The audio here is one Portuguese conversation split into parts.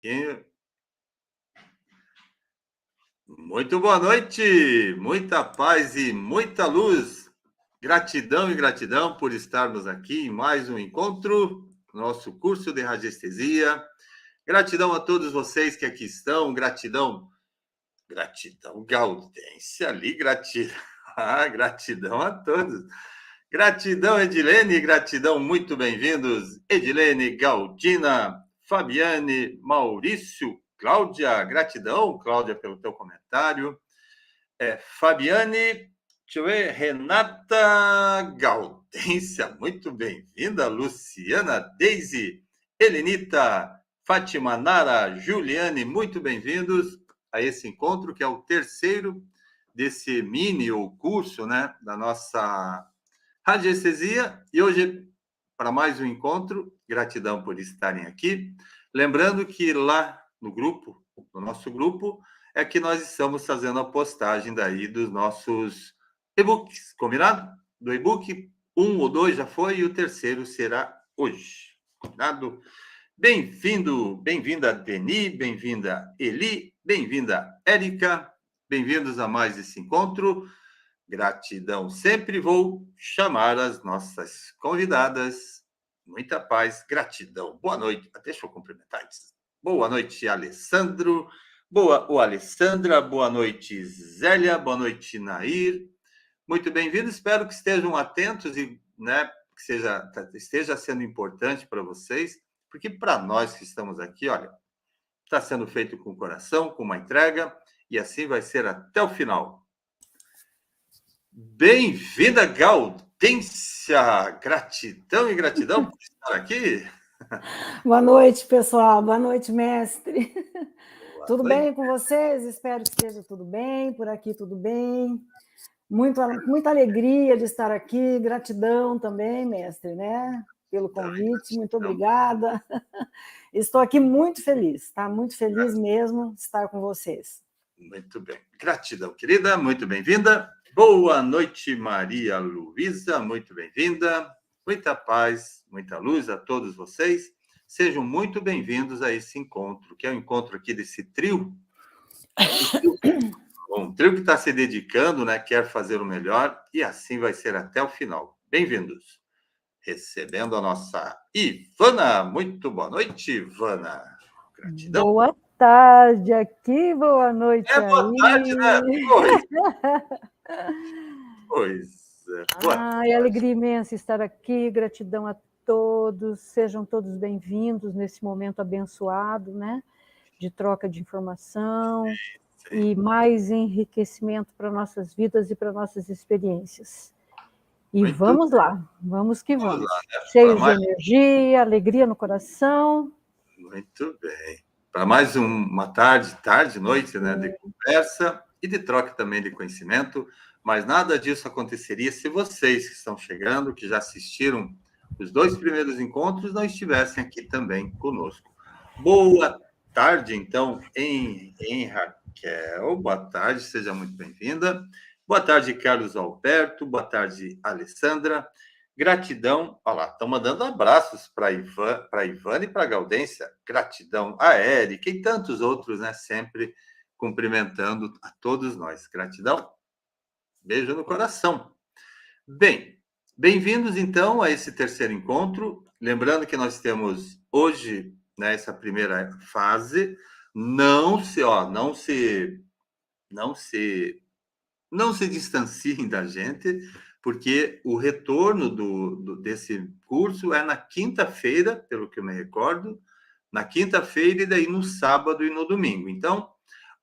E Muito boa noite, muita paz e muita luz. Gratidão e gratidão por estarmos aqui em mais um encontro, nosso curso de radiestesia. Gratidão a todos vocês que aqui estão, gratidão, Gaudência ali, gratidão, gratidão a todos. Gratidão, Edilene, gratidão, muito bem-vindos. Edilene, Galdina, Fabiane, Maurício, Cláudia, gratidão, Cláudia, pelo teu comentário. Fabiane, deixa eu ver, Renata, Gaudência, muito bem-vinda. Luciana, Deise, Helenita, Fátima, Nara, Juliane, muito bem-vindos a esse encontro, que é o terceiro desse mini ou curso, né, da nossa radiestesia. E hoje, para mais um encontro, gratidão por estarem aqui. Lembrando que lá no grupo, no nosso grupo, é que nós estamos fazendo a postagem daí dos nossos e-books, combinado? Do e-book, 1 ou 2 já foi, e o terceiro será hoje, combinado? Bem-vindo, bem-vinda Deni, bem-vinda Eli, bem-vinda Érica, bem-vindos a mais esse encontro. Gratidão sempre. Vou chamar as nossas convidadas. Muita paz, gratidão. Boa noite. Deixa eu cumprimentar eles. Boa noite, Alessandro. Alessandra. Boa noite, Zélia. Boa noite, Nair. Muito bem-vindo. Espero que estejam atentos e, né, que esteja sendo importante para vocês, porque para nós que estamos aqui, olha, está sendo feito com o coração, com uma entrega, e assim vai ser até o final. Bem-vinda, Gaudência! Gratidão e gratidão por estar aqui. Boa noite, pessoal. Boa noite, mestre. Boa Tudo noite. bem com vocês? Espero que esteja tudo bem. Por aqui, tudo bem. Muita alegria de estar aqui. Gratidão também, mestre, né? Pelo convite. Muito obrigada. Estou aqui muito feliz, tá? Muito feliz mesmo de estar com vocês. Muito bem. Gratidão, querida. Muito bem-vinda. Boa noite, Maria Luísa. Muito bem-vinda. Muita paz, muita luz a todos vocês. Sejam muito bem-vindos a esse encontro, que é o encontro aqui desse trio. Um trio que está se dedicando, né? Quer fazer o melhor, e assim vai ser até o final. Bem-vindos. Recebendo a nossa Ivana. Muito boa noite, Ivana. Gratidão. Boa tarde aqui, boa noite aí. Boa tarde, né? Pois é. Ai, alegria imensa estar aqui, gratidão a todos, sejam todos bem-vindos nesse momento abençoado, né? De troca de informação e mais enriquecimento para nossas vidas e para nossas experiências. E muito vamos bem. Lá, vamos que vamos. Lá, né? Cheios de energia, alegria no coração. Muito bem. Para mais uma tarde, noite, né, de conversa e de troca também de conhecimento, mas nada disso aconteceria se vocês que estão chegando, que já assistiram os 2 primeiros encontros, não estivessem aqui também conosco. Boa tarde, então, em Raquel. Boa tarde, seja muito bem-vinda. Boa tarde, Carlos Alberto. Boa tarde, Alessandra. Gratidão. Olha lá, estão mandando abraços para Ivana e para a Gaudência. Gratidão a Érica e tantos outros, né? Sempre cumprimentando a todos nós. Gratidão. Beijo no coração. Bem, bem-vindos, então, a esse terceiro encontro. Lembrando que nós temos hoje, né, essa primeira fase. Não se distanciem da gente, porque o retorno desse curso é na quinta-feira, pelo que eu me recordo, na quinta-feira e daí no sábado e no domingo. Então,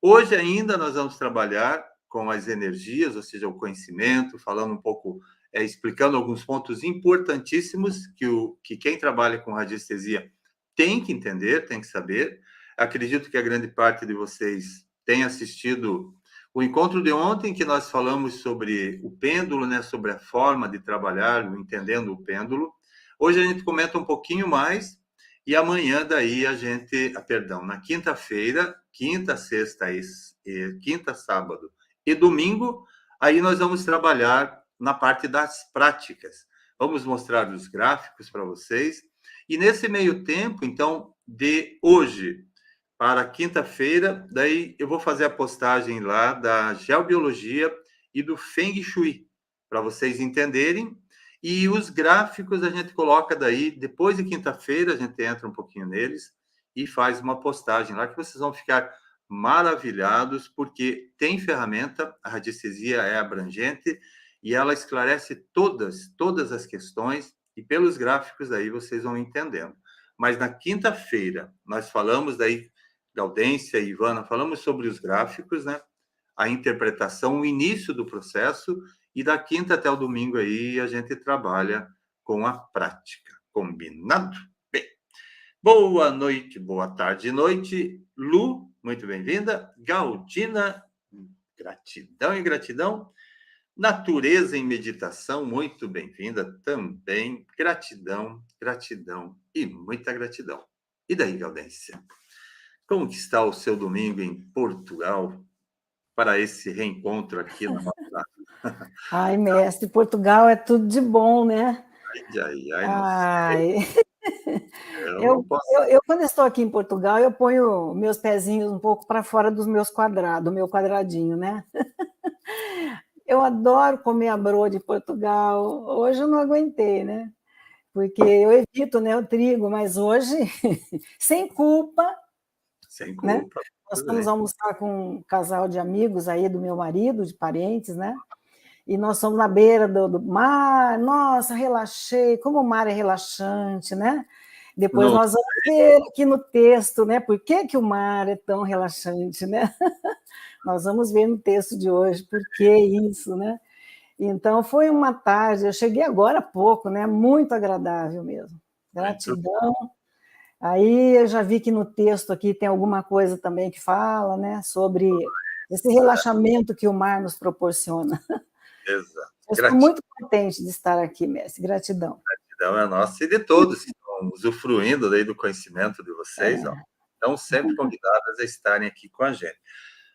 hoje ainda nós vamos trabalhar com as energias, ou seja, o conhecimento, falando um pouco, explicando alguns pontos importantíssimos que quem trabalha com radiestesia tem que entender, tem que saber. Acredito que a grande parte de vocês tenha assistido o encontro de ontem, que nós falamos sobre o pêndulo, né, sobre a forma de trabalhar, entendendo o pêndulo. Hoje a gente comenta um pouquinho mais, e amanhã daí na quinta-feira, quinta, sexta, quinta, sábado e domingo, aí nós vamos trabalhar na parte das práticas. Vamos mostrar os gráficos para vocês. E nesse meio tempo, então, de hoje para quinta-feira, daí eu vou fazer a postagem lá da geobiologia e do Feng Shui, para vocês entenderem. E os gráficos a gente coloca daí, depois de quinta-feira, a gente entra um pouquinho neles e faz uma postagem lá que vocês vão ficar maravilhados, porque tem ferramenta, a radiestesia é abrangente e ela esclarece todas as questões, e pelos gráficos daí vocês vão entendendo. Mas na quinta-feira, nós falamos daí, Gaudência e Ivana, falamos sobre os gráficos, né? A interpretação, o início do processo, e da quinta até o domingo aí a gente trabalha com a prática. Combinado? Bem, boa noite, boa tarde e noite. Lu, muito bem-vinda. Galdina, gratidão e gratidão. Natureza em meditação, muito bem-vinda também. Gratidão, gratidão e muita gratidão. E daí, Gaudência? Como que está o seu domingo em Portugal para esse reencontro aqui na nossa... Ai, mestre, Portugal é tudo de bom, né? Ai, eu não posso... Quando estou aqui em Portugal, eu ponho meus pezinhos um pouco para fora dos meus quadrados, do meu quadradinho, né? Eu adoro comer a broa de Portugal. Hoje eu não aguentei, né? Porque eu evito, né, o trigo, mas hoje, sem culpa, sem né? culpa. Nós fomos almoçar com um casal de amigos aí do meu marido, de parentes, né? E nós fomos na beira do mar. Nossa, relaxei, como o mar é relaxante, né? Depois nós vamos ver aqui no texto, né? Por que o mar é tão relaxante, né? Nós vamos ver no texto de hoje por que isso, né? Então, foi uma tarde, eu cheguei agora há pouco, né? Muito agradável mesmo. Gratidão. Aí eu já vi que no texto aqui tem alguma coisa também que fala, né? Sobre esse relaxamento que o mar nos proporciona. Exato. Eu estou muito contente de estar aqui, mestre. Gratidão. Gratidão é nossa e de todos que estão usufruindo daí do conhecimento de vocês. Ó. Estão sempre convidadas a estarem aqui com a gente.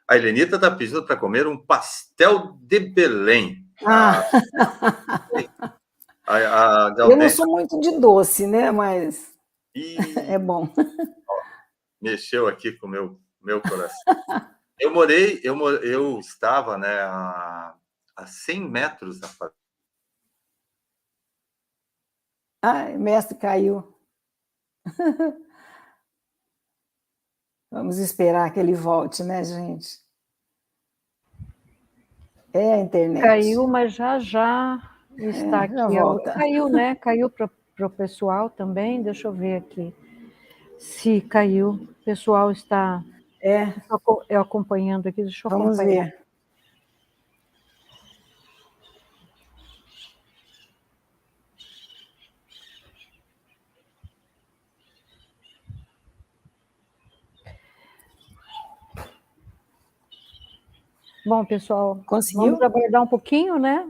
A Helenita está pedindo para comer um pastel de Belém. Eu não sou muito de doce, né? Mas é bom. Ó, mexeu aqui com o meu coração. Eu estava, né, a 100 metros da fazenda. Ai, mestre caiu. Vamos esperar que ele volte, né, gente? É a internet. Caiu, mas já está aqui. Caiu, né? Caiu para o pessoal também. Deixa eu ver aqui se caiu. O pessoal está acompanhando aqui. Deixa eu Vamos acompanhar. Ver. Bom, pessoal, conseguiu? Vamos aguardar um pouquinho, né?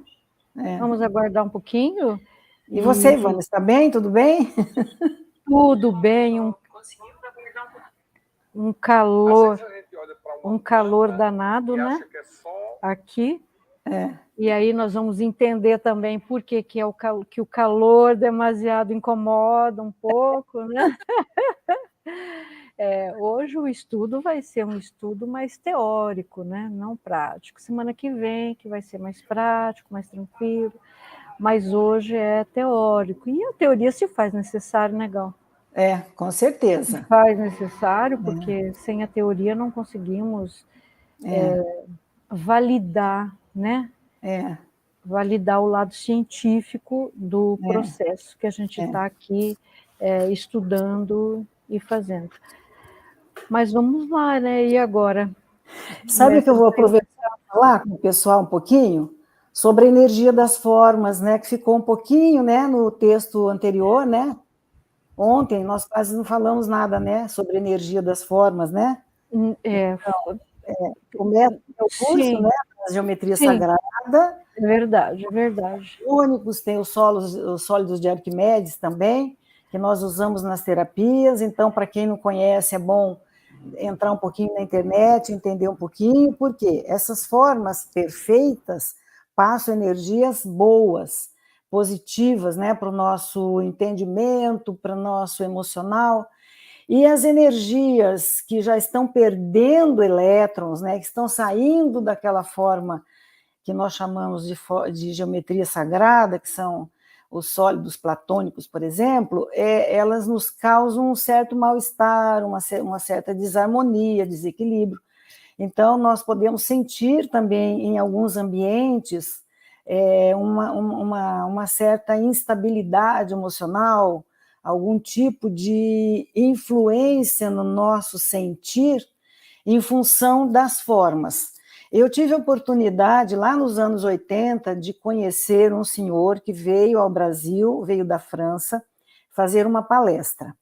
Vamos aguardar um pouquinho. E você, Ivana, está bem? Tudo bem? Tudo bem. Um calor danado, né? Aqui. E aí nós vamos entender também por que o calor demasiado incomoda um pouco, né? Hoje o estudo vai ser um estudo mais teórico, né? Não prático. Semana que vem que vai ser mais prático, mais tranquilo, mas hoje é teórico. E a teoria se faz necessário, né, Gal? Com certeza. Se faz necessário, porque sem a teoria não conseguimos validar, né? Validar o lado científico do processo que a gente está aqui estudando e fazendo. Mas vamos lá, né? E agora? Sabe que eu vou aproveitar para falar com o pessoal um pouquinho sobre a energia das formas, né? Que ficou um pouquinho, né, no texto anterior, né? Ontem nós quase não falamos nada, né, sobre a energia das formas, né? Então, o método é o curso, né? A geometria sagrada. É verdade, é verdade. Únicos, tem os sólidos de Arquimedes também, que nós usamos nas terapias. Então, para quem não conhece, é bom entrar um pouquinho na internet, entender um pouquinho, porque essas formas perfeitas passam energias boas, positivas, né, para o nosso entendimento, para o nosso emocional. E as energias que já estão perdendo elétrons, né, que estão saindo daquela forma que nós chamamos de geometria sagrada, que são os sólidos platônicos, por exemplo, elas nos causam um certo mal-estar, uma certa desarmonia, desequilíbrio. Então, nós podemos sentir também, em alguns ambientes, uma certa instabilidade emocional, algum tipo de influência no nosso sentir em função das formas. Eu tive a oportunidade, lá nos anos 80, de conhecer um senhor que veio ao Brasil, veio da França, fazer uma palestra.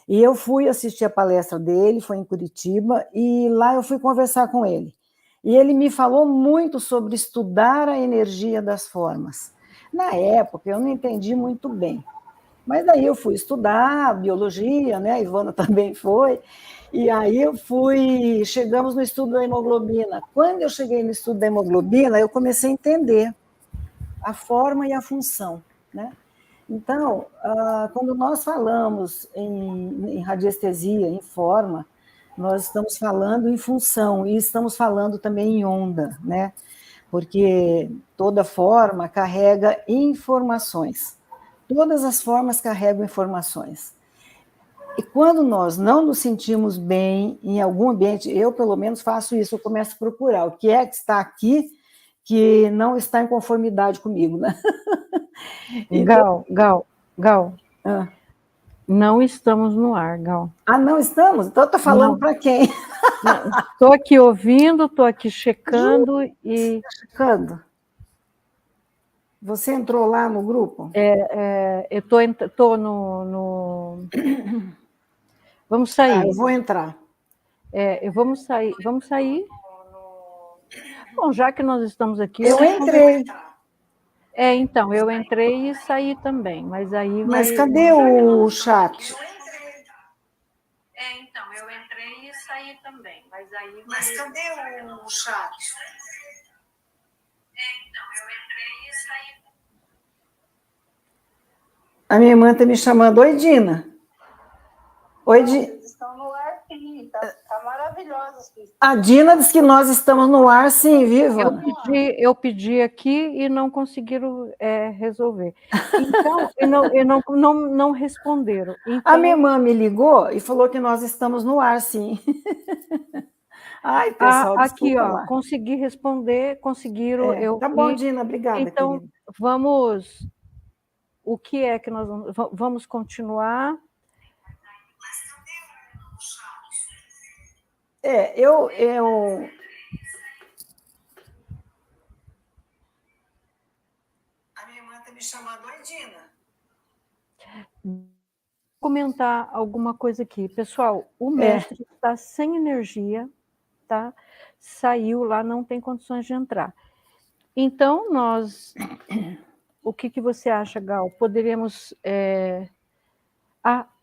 E eu fui assistir a palestra dele, foi em Curitiba, e lá eu fui conversar com ele. E ele me falou muito sobre estudar a energia das formas. Na época, eu não entendi muito bem. Mas daí eu fui estudar biologia, né? A Ivana também foi. E aí chegamos no estudo da hemoglobina. Quando eu cheguei no estudo da hemoglobina, eu comecei a entender a forma e a função, né? Então, quando nós falamos em radiestesia, em forma, nós estamos falando em função e estamos falando também em onda, né? Porque toda forma carrega informações. Todas as formas carregam informações. E quando nós não nos sentimos bem em algum ambiente, eu pelo menos faço isso, eu começo a procurar o que é que está aqui que não está em conformidade comigo, né? Então, Gal, ah. não estamos no ar, Gal. Ah, não estamos? Então eu estou falando para quem? Estou aqui ouvindo, estou aqui checando e... Checando? Você entrou lá no grupo? Eu estou no... Vamos sair. Eu vou entrar. Vamos sair. Bom, já que nós estamos aqui... Eu entrei. Então, eu entrei e saí também, mas aí... Mas cadê o chat? Então, eu entrei e saí também, mas aí... Mas cadê o chat? Então, eu entrei e saí. A minha irmã está me chamando. Oi, Dina. Oi, Dina. Estão no ar, sim. Tá maravilhoso. A Dina diz que nós estamos no ar, sim, viva. Eu pedi aqui e não conseguiram resolver. Então, não responderam. Então... A minha irmã me ligou e falou que nós estamos no ar, sim. Ai, pessoal, aqui, ó, lá. Consegui responder, conseguiram. Tá bom, Dina, obrigada. Então, querida. Vamos... O que é que nós vamos continuar? Eu... A minha irmã está me chamando. Oi, Dina. Comentar alguma coisa aqui. Pessoal, o mestre está sem energia, tá? Saiu lá, não tem condições de entrar. Então, o que você acha, Gal? Poderíamos...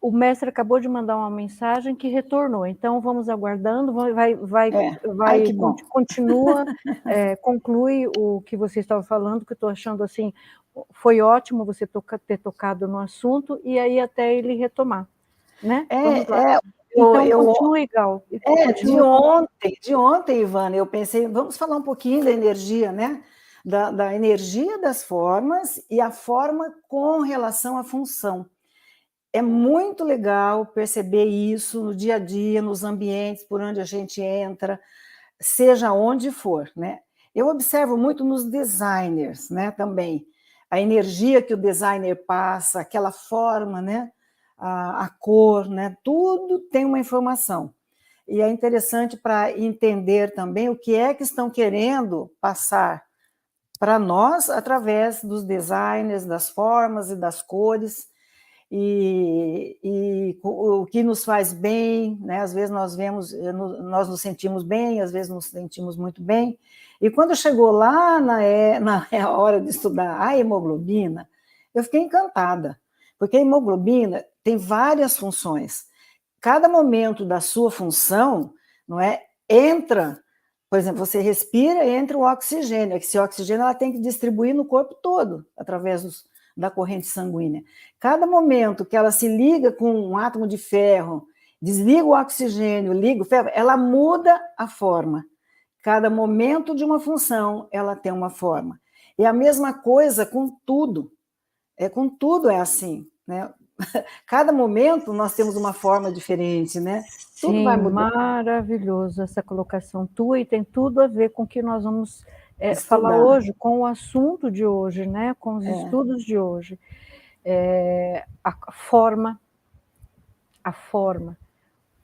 o mestre acabou de mandar uma mensagem que retornou, então vamos aguardando, continua, conclui o que você estava falando, que eu estou achando assim, foi ótimo você ter tocado no assunto, e aí até ele retomar, né? Então, continue, Gal. De ontem, Ivana, eu pensei, vamos falar um pouquinho da energia, né? Da energia das formas e a forma com relação à função. É muito legal perceber isso no dia a dia, nos ambientes por onde a gente entra, seja onde for, né? Eu observo muito nos designers, né, também. A energia que o designer passa, aquela forma, né? A cor, né? Tudo tem uma informação. E é interessante para entender também o que é que estão querendo passar para nós através dos designers, das formas e das cores, e o que nos faz bem, né? Às vezes nós nos sentimos bem, às vezes nos sentimos muito bem. E quando chegou lá na hora de estudar a hemoglobina, eu fiquei encantada, porque a hemoglobina tem várias funções. Cada momento da sua função, não é, entra, por exemplo, você respira e entra o oxigênio. Esse oxigênio ela tem que distribuir no corpo todo, através da corrente sanguínea. Cada momento que ela se liga com um átomo de ferro Desligo o oxigênio, ligo o ferro, ela muda a forma. Cada momento de uma função, ela tem uma forma. E a mesma coisa com tudo. Com tudo é assim, né? Cada momento nós temos uma forma diferente, né? Tudo vai Sim, mudando. maravilhoso essa colocação tua, e tem tudo a ver com o que nós vamos falar Estudar. hoje, com o assunto de hoje, né? Com os estudos de hoje. A forma.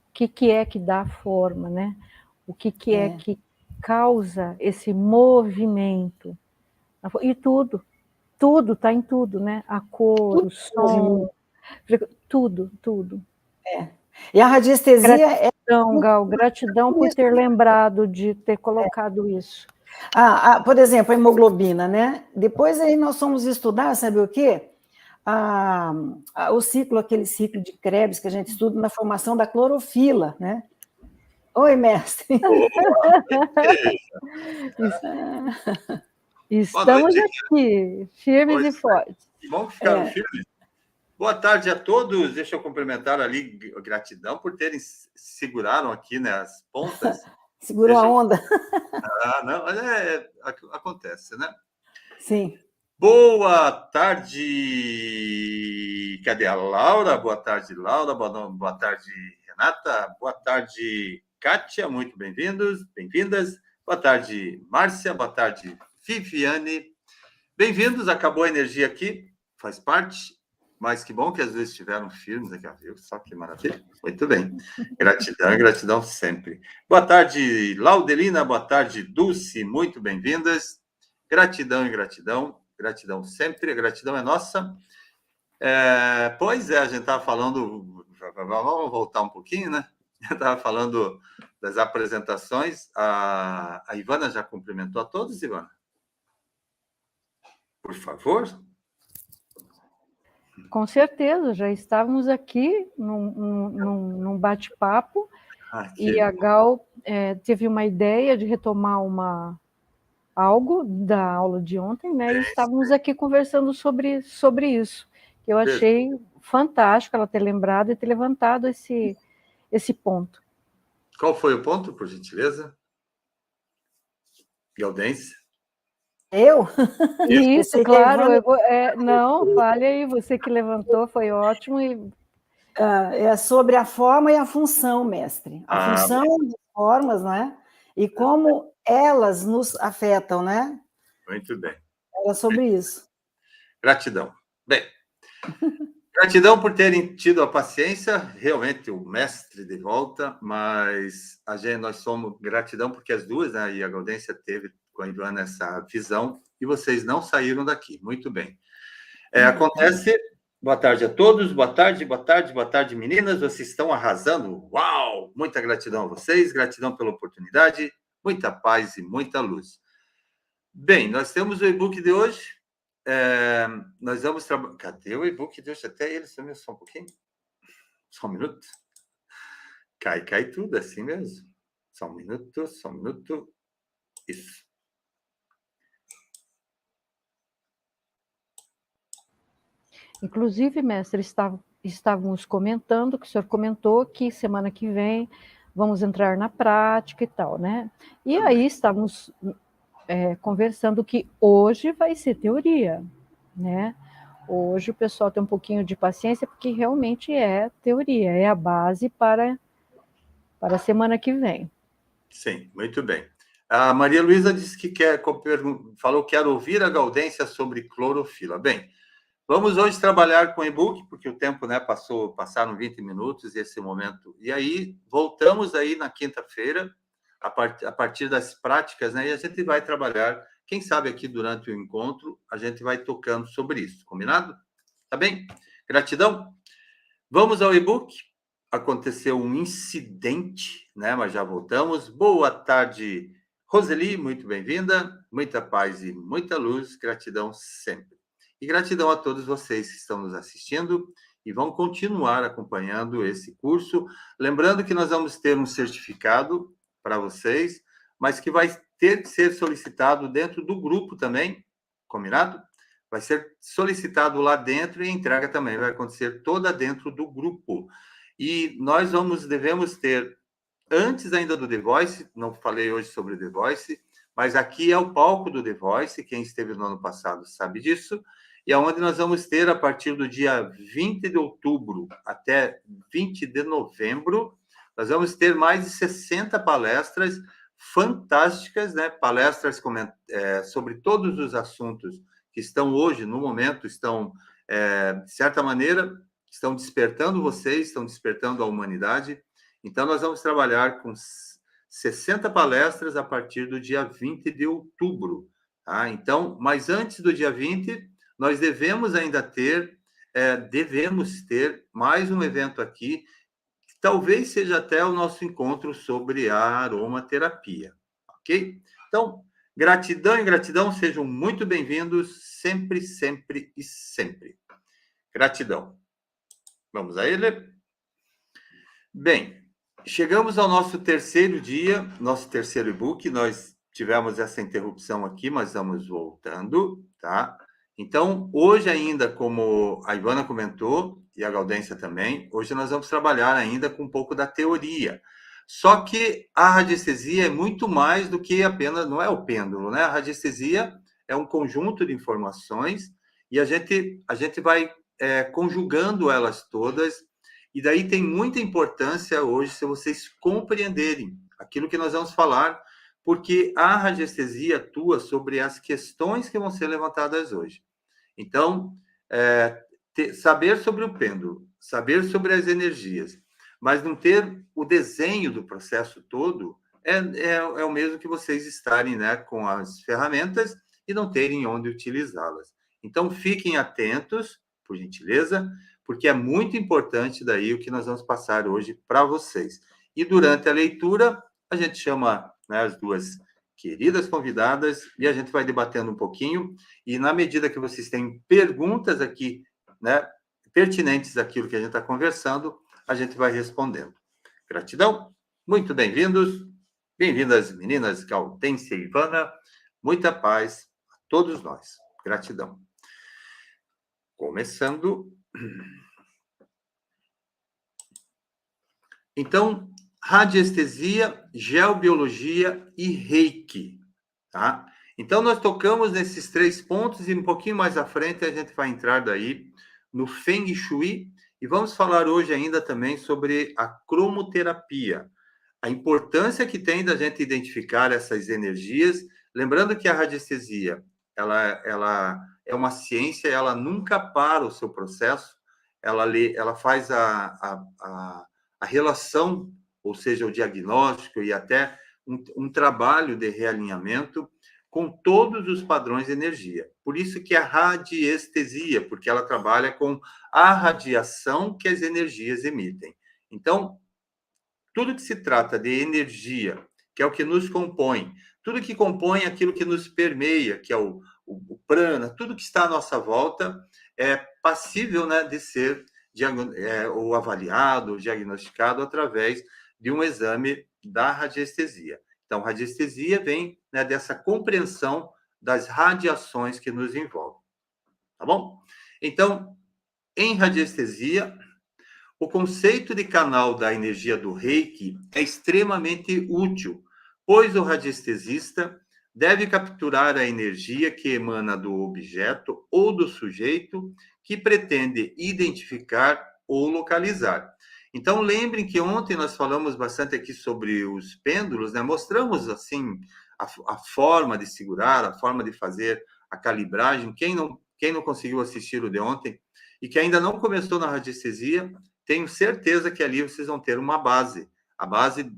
O que é que dá a forma, né? O que é que causa esse movimento? E tudo está em tudo, né? A cor, Tudo o som, tudo. E a radiestesia Gratidão, Gal, gratidão por ter lembrado de ter colocado isso. por exemplo, a hemoglobina, né? Depois aí nós fomos estudar, sabe o quê? O ciclo, aquele ciclo de Krebs que a gente estuda na formação da clorofila, né? Oi, mestre. Estamos aqui, firmes e fortes. Que bom que ficaram firmes. Boa tarde a todos. Deixa eu cumprimentar ali, gratidão por terem seguraram aqui, né, as pontas. Segurou a onda. Não, acontece, né? Sim. Boa tarde. Cadê a Laura? Boa tarde, Laura. Boa tarde, Renata. Boa tarde, Kátia. Muito bem-vindos, bem-vindas. Boa tarde, Márcia. Boa tarde, Viviane. Bem-vindos. Acabou a energia aqui, faz parte. Mas que bom que às vezes estiveram firmes aqui, viu? Só que maravilha. Muito bem. Gratidão e gratidão sempre. Boa tarde, Laudelina. Boa tarde, Dulce. Muito bem-vindas. Gratidão e gratidão. Gratidão sempre. A gratidão é nossa. Pois é, a gente estava falando... Vamos voltar um pouquinho, né? Eu estava falando das apresentações. A Ivana já cumprimentou a todos, Ivana? Por favor. Com certeza, já estávamos aqui num bate-papo, e a Gal teve uma ideia de retomar algo da aula de ontem, né? E estávamos aqui conversando sobre isso. Eu achei fantástico ela ter lembrado e ter levantado esse ponto. Qual foi o ponto, por gentileza? Gaudência? Eu? Isso, claro. Não, fale aí, você que levantou, foi ótimo. É sobre a forma e a função, mestre. A função das formas, né? E como elas nos afetam, né? Muito bem. É sobre isso. Gratidão. Bem, gratidão por terem tido a paciência, realmente o mestre de volta, mas nós somos gratidão porque as duas, né, e a Gaudência teve com a Ivana essa visão, e vocês não saíram daqui. Muito bem. Acontece... Boa tarde a todos, boa tarde, meninas, vocês estão arrasando, uau! Muita gratidão a vocês, gratidão pela oportunidade, muita paz e muita luz. Bem, nós temos o e-book de hoje, nós vamos trabalhar... Cadê o e-book de hoje? Até ele sumiu só um pouquinho. Só um minuto. Cai tudo, assim mesmo. Só um minuto. Isso. Inclusive, mestre, estávamos comentando, que o senhor comentou que semana que vem vamos entrar na prática e tal, né? E aí estávamos conversando que hoje vai ser teoria, né? Hoje o pessoal tem um pouquinho de paciência, porque realmente é teoria, é a base para a semana que vem. Sim, muito bem. A Maria Luísa disse que falou que quer ouvir a Gaudência sobre clorofila. Bem, vamos hoje trabalhar com e-book, porque o tempo, né, passaram 20 minutos esse momento. E aí, voltamos aí na quinta-feira, a partir das práticas, né, e a gente vai trabalhar, quem sabe aqui durante o encontro, a gente vai tocando sobre isso, combinado? Tá bem? Gratidão. Vamos ao e-book. Aconteceu um incidente, né, mas já voltamos. Boa tarde, Roseli, muito bem-vinda. Muita paz e muita luz, gratidão sempre. E gratidão a todos vocês que estão nos assistindo e vão continuar acompanhando esse curso. Lembrando que nós vamos ter um certificado para vocês, mas que vai ter que ser solicitado dentro do grupo também, combinado? Vai ser solicitado lá dentro e a entrega também vai acontecer toda dentro do grupo. E nós devemos ter, antes ainda do The Voice, não falei hoje sobre o The Voice, mas aqui é o palco do The Voice, quem esteve no ano passado sabe disso, e é onde nós vamos ter, a partir do dia 20 de outubro até 20 de novembro, nós vamos ter mais de 60 palestras fantásticas, né? Palestras sobre todos os assuntos que estão hoje, no momento, estão, de certa maneira, estão despertando vocês, estão despertando a humanidade. Então, nós vamos trabalhar com 60 palestras a partir do dia 20 de outubro. Tá? Então, mas antes do dia 20, nós devemos ainda ter, mais um evento aqui, que talvez seja até o nosso encontro sobre a aromaterapia, ok? Então, gratidão e gratidão, sejam muito bem-vindos, sempre, sempre e sempre. Gratidão. Vamos a ele? Bem, chegamos ao nosso terceiro dia, nosso terceiro e-book. Nós tivemos essa interrupção aqui, mas estamos voltando, tá? Então, hoje ainda, como a Ivana comentou, e a Gaudência também, hoje nós vamos trabalhar ainda com um pouco da teoria. Só que a radiestesia é muito mais do que apenas, não é o pêndulo, né? A radiestesia é um conjunto de informações e a gente vai conjugando elas todas. E daí tem muita importância hoje se vocês compreenderem aquilo que nós vamos falar, porque a radiestesia atua sobre as questões que vão ser levantadas hoje. Então, saber sobre o pêndulo, saber sobre as energias, mas não ter o desenho do processo todo é o mesmo que vocês estarem, né, com as ferramentas e não terem onde utilizá-las. Então, fiquem atentos, por gentileza, porque é muito importante daí o que nós vamos passar hoje para vocês. E durante a leitura, a gente chama, né, as duas queridas convidadas e a gente vai debatendo um pouquinho. E na medida que vocês têm perguntas aqui, né, pertinentes àquilo que a gente está conversando, a gente vai respondendo. Gratidão, muito bem-vindos, bem-vindas meninas Gaudência e Ivana, muita paz a todos nós. Gratidão. Começando. Então, radiestesia, geobiologia e reiki, tá? Então, nós tocamos nesses 3 pontos e um pouquinho mais à frente a gente vai entrar daí no Feng Shui e vamos falar hoje ainda também sobre a cromoterapia, a importância que tem da gente identificar essas energias, lembrando que a radiestesia, ela é uma ciência, ela nunca para o seu processo, ela faz a relação, ou seja, o diagnóstico e até um trabalho de realinhamento com todos os padrões de energia. Por isso que a radiestesia, porque ela trabalha com a radiação que as energias emitem. Então, tudo que se trata de energia, que é o que nos compõe, tudo que compõe aquilo que nos permeia, que é o prana, tudo que está à nossa volta é passível, né, de ser ou avaliado, ou diagnosticado através de um exame da radiestesia. Então, radiestesia vem, né, dessa compreensão das radiações que nos envolvem. Tá bom? Então, em radiestesia, o conceito de canal da energia do Reiki é extremamente útil, pois o radiestesista deve capturar a energia que emana do objeto ou do sujeito que pretende identificar ou localizar. Então, lembrem que ontem nós falamos bastante aqui sobre os pêndulos, né? Mostramos, assim, a forma de segurar, a forma de fazer a calibragem. Quem não conseguiu assistir o de ontem e que ainda não começou na radiestesia, tenho certeza que ali vocês vão ter uma base, a base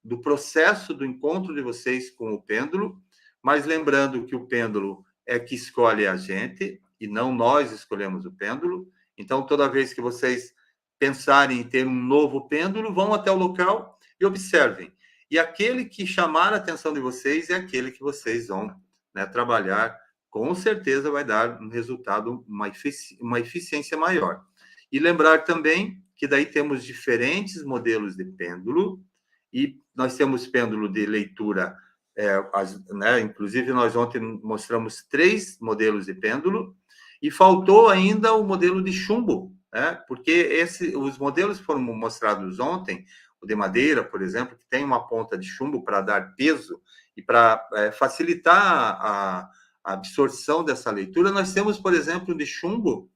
do processo do encontro de vocês com o pêndulo, mas lembrando que o pêndulo é que escolhe a gente e não nós escolhemos o pêndulo. Então, toda vez que vocês pensarem em ter um novo pêndulo, vão até o local e observem. E aquele que chamar a atenção de vocês é aquele que vocês vão, né, trabalhar. Com certeza vai dar um resultado, uma eficiência maior. E lembrar também que daí temos diferentes modelos de pêndulo, e nós temos pêndulo de leitura, né? Inclusive nós ontem mostramos 3 modelos de pêndulo, e faltou ainda o modelo de chumbo, né? Porque os modelos foram mostrados ontem, o de madeira, por exemplo, que tem uma ponta de chumbo para dar peso e para facilitar a absorção dessa leitura. Nós temos, por exemplo, de chumbo,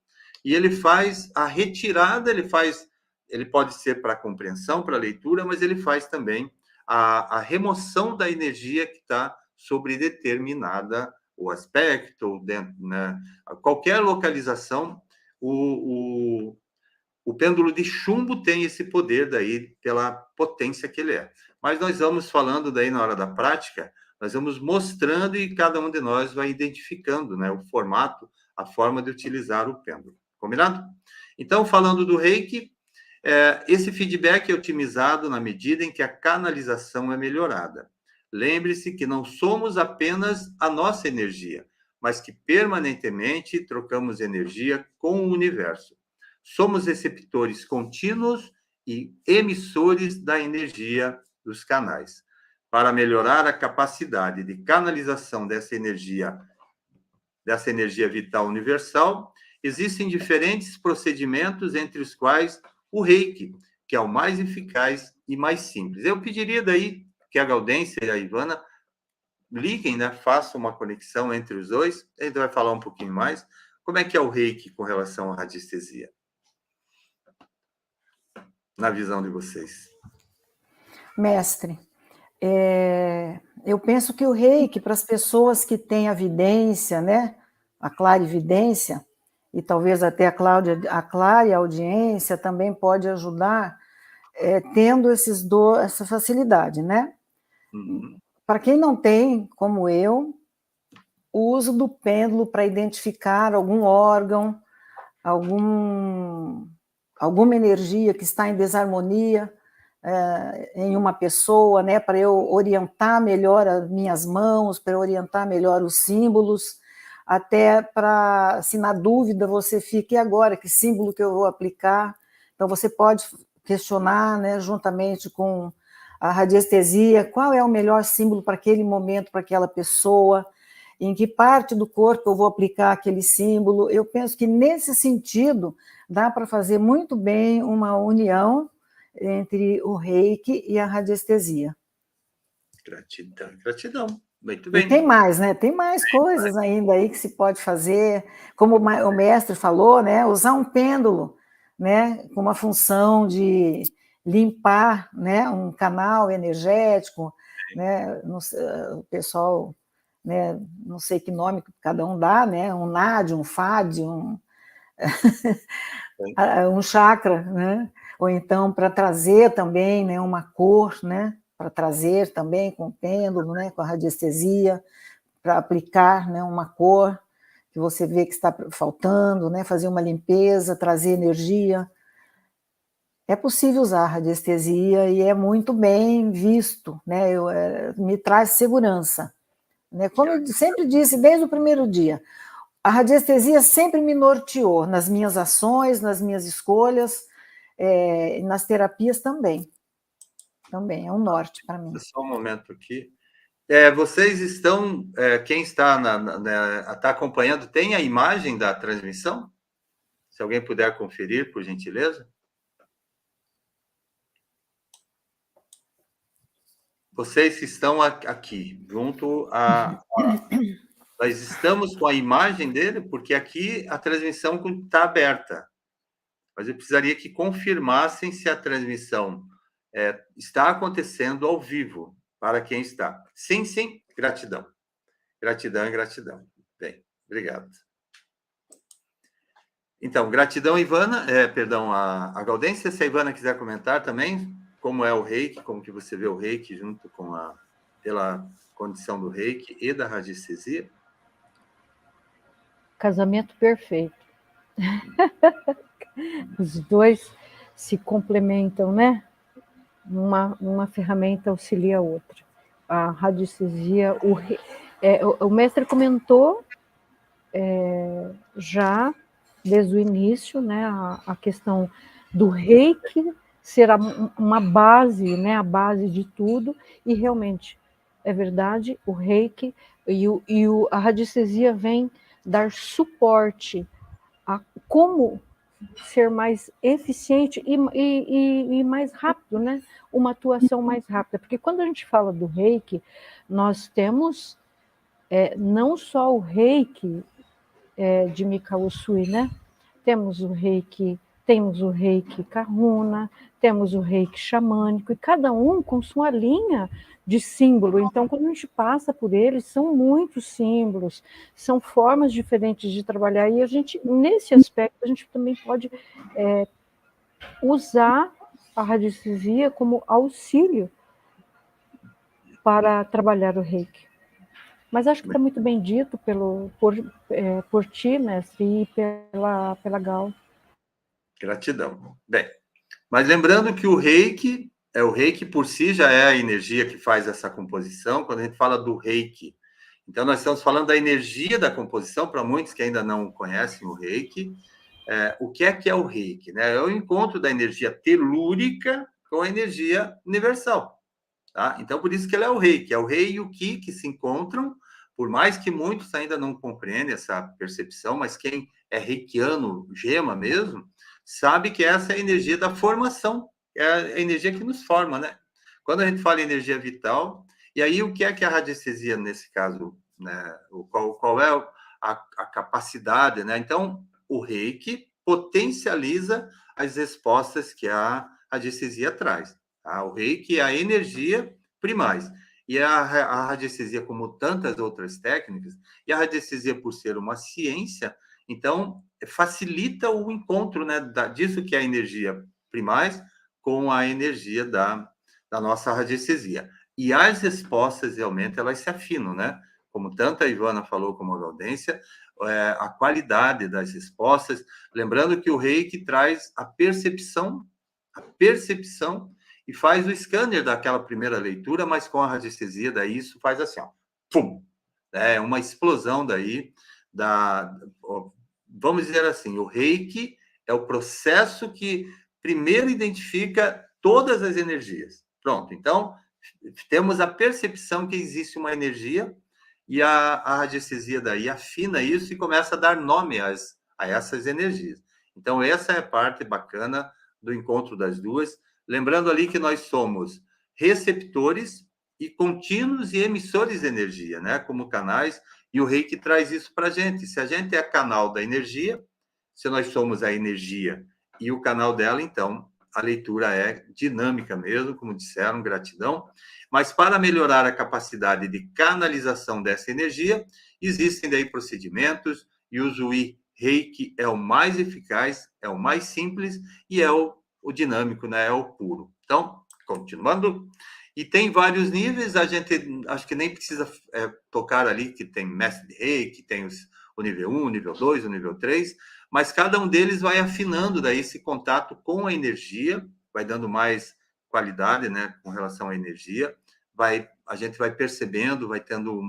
e ele faz a retirada, ele pode ser para compreensão, para leitura, mas ele faz também a remoção da energia que está sobre determinada o aspecto, dentro, né? Qualquer localização, o pêndulo de chumbo tem esse poder daí, pela potência que ele é. Mas nós vamos falando daí na hora da prática, nós vamos mostrando e cada um de nós vai identificando, né, o formato, a forma de utilizar o pêndulo. Combinado? Então, falando do Reiki, esse feedback é otimizado na medida em que a canalização é melhorada. Lembre-se que não somos apenas a nossa energia, mas que permanentemente trocamos energia com o universo. Somos receptores contínuos e emissores da energia dos canais. Para melhorar a capacidade de canalização dessa energia vital universal, existem diferentes procedimentos, entre os quais o Reiki, que é o mais eficaz e mais simples. Eu pediria daí que a Gaudência e a Ivana liguem, né? Façam uma conexão entre os dois. A gente vai falar um pouquinho mais. Como é que é o Reiki com relação à radiestesia? Na visão de vocês. Mestre, eu penso que o Reiki, para as pessoas que têm a vidência, né? A clarividência, e talvez até a clareaudiência também pode ajudar, tendo essa facilidade, né? Uhum. Para quem não tem, como eu, o uso do pêndulo para identificar algum órgão, alguma energia que está em desarmonia em uma pessoa, né? Para eu orientar melhor as minhas mãos, para eu orientar melhor os símbolos, até para, se na dúvida você fique, e agora, que símbolo que eu vou aplicar? Então, você pode questionar, né, juntamente com a radiestesia, qual é o melhor símbolo para aquele momento, para aquela pessoa, em que parte do corpo eu vou aplicar aquele símbolo. Eu penso que, nesse sentido, dá para fazer muito bem uma união entre o Reiki e a radiestesia. Gratidão, gratidão. Muito bem. E tem mais, né? Tem mais coisas ainda aí que se pode fazer, como o mestre falou, né? Usar um pêndulo, né? Com uma função de limpar, né? Um canal energético, né? O pessoal, né? Não sei que nome cada um dá, né? Um NAD, um FAD, um chakra, né? Ou então para trazer também, né? Uma cor, né? Para trazer também com o pêndulo, né, com a radiestesia, para aplicar, né, uma cor que você vê que está faltando, né, fazer uma limpeza, trazer energia. É possível usar a radiestesia e é muito bem visto, né, me traz segurança. Né? Como eu sempre disse desde o primeiro dia, a radiestesia sempre me norteou nas minhas ações, nas minhas escolhas, nas terapias também. Também é um norte para mim. Só um momento aqui. Vocês estão, quem está tá acompanhando, tem a imagem da transmissão? Se alguém puder conferir, por gentileza. Vocês que estão aqui, junto a... Nós estamos com a imagem dele, porque aqui a transmissão está aberta. Mas eu precisaria que confirmassem se a transmissão está acontecendo ao vivo, para quem está. Sim, sim, gratidão. Gratidão e gratidão. Bem, obrigado. Então, gratidão, Ivana, perdão, a Gaudência, se a Ivana quiser comentar também, como é o Reiki, como que você vê o Reiki junto com pela condição do Reiki e da radiestesia? Casamento perfeito. Os dois se complementam, né? Uma ferramenta auxilia a outra. A radiestesia, o mestre comentou já desde o início, né, a questão do Reiki ser uma base, né, a base de tudo, e realmente é verdade, o Reiki a radiestesia vem dar suporte a como ser mais eficiente e mais rápido, né? Uma atuação mais rápida. Porque quando a gente fala do reiki, nós temos não só o reiki de Mikao Usui, né? Temos o reiki Kahuna, temos o reiki xamânico, e cada um com sua linha de símbolo. Então, quando a gente passa por eles, são muitos símbolos, são formas diferentes de trabalhar, e a gente, nesse aspecto, a gente também pode usar a radiestesia como auxílio para trabalhar o reiki. Mas acho que está muito bem dito por ti, mestre, e pela Gal. Gratidão. Bem, mas lembrando que o reiki por si já é a energia que faz essa composição. Quando a gente fala do reiki, então nós estamos falando da energia da composição, para muitos que ainda não conhecem o reiki. O que é o reiki? Né? É o encontro da energia telúrica com a energia universal. Tá? Então, por isso que ele é o reiki. É o rei e o ki que se encontram, por mais que muitos ainda não compreendem essa percepção, mas quem é reikiano, gema mesmo, sabe que essa é a energia da formação, é a energia que nos forma, né? Quando a gente fala em energia vital, e aí o que é a radiestesia nesse caso, né? Qual é a capacidade, né? Então, o reiki potencializa as respostas que a radiestesia traz. Tá? O reiki é a energia primais. E a radiestesia, como tantas outras técnicas, e a radiestesia, por ser uma ciência, então facilita o encontro, né, disso que é a energia primais com a energia da nossa radiestesia. E as respostas, realmente, elas se afinam, né? Como tanto a Ivana falou, como a Gaudência, a qualidade das respostas. Lembrando que o reiki traz a percepção e faz o scanner daquela primeira leitura, mas com a radiestesia, daí isso faz assim, ó, pum! É uma explosão daí, vamos dizer assim, o reiki é o processo que primeiro identifica todas as energias. Pronto, então, temos a percepção que existe uma energia e a radiestesia daí afina isso e começa a dar nome a essas energias. Então, essa é a parte bacana do encontro das duas. Lembrando ali que nós somos receptores e contínuos e emissores de energia, né? Como canais, e o reiki traz isso para a gente. Se a gente é canal da energia, se nós somos a energia e o canal dela, então a leitura é dinâmica mesmo, como disseram, gratidão. Mas para melhorar a capacidade de canalização dessa energia, existem daí procedimentos, e o Zui Reiki é o mais eficaz, é o mais simples e é o dinâmico, né? É o puro. Então, continuando, e tem vários níveis, a gente acho que nem precisa tocar ali, que tem mestre de reiki, tem o nível 1, o nível 2, o nível 3, mas cada um deles vai afinando daí esse contato com a energia, vai dando mais qualidade, né, com relação à energia, a gente vai percebendo, vai tendo,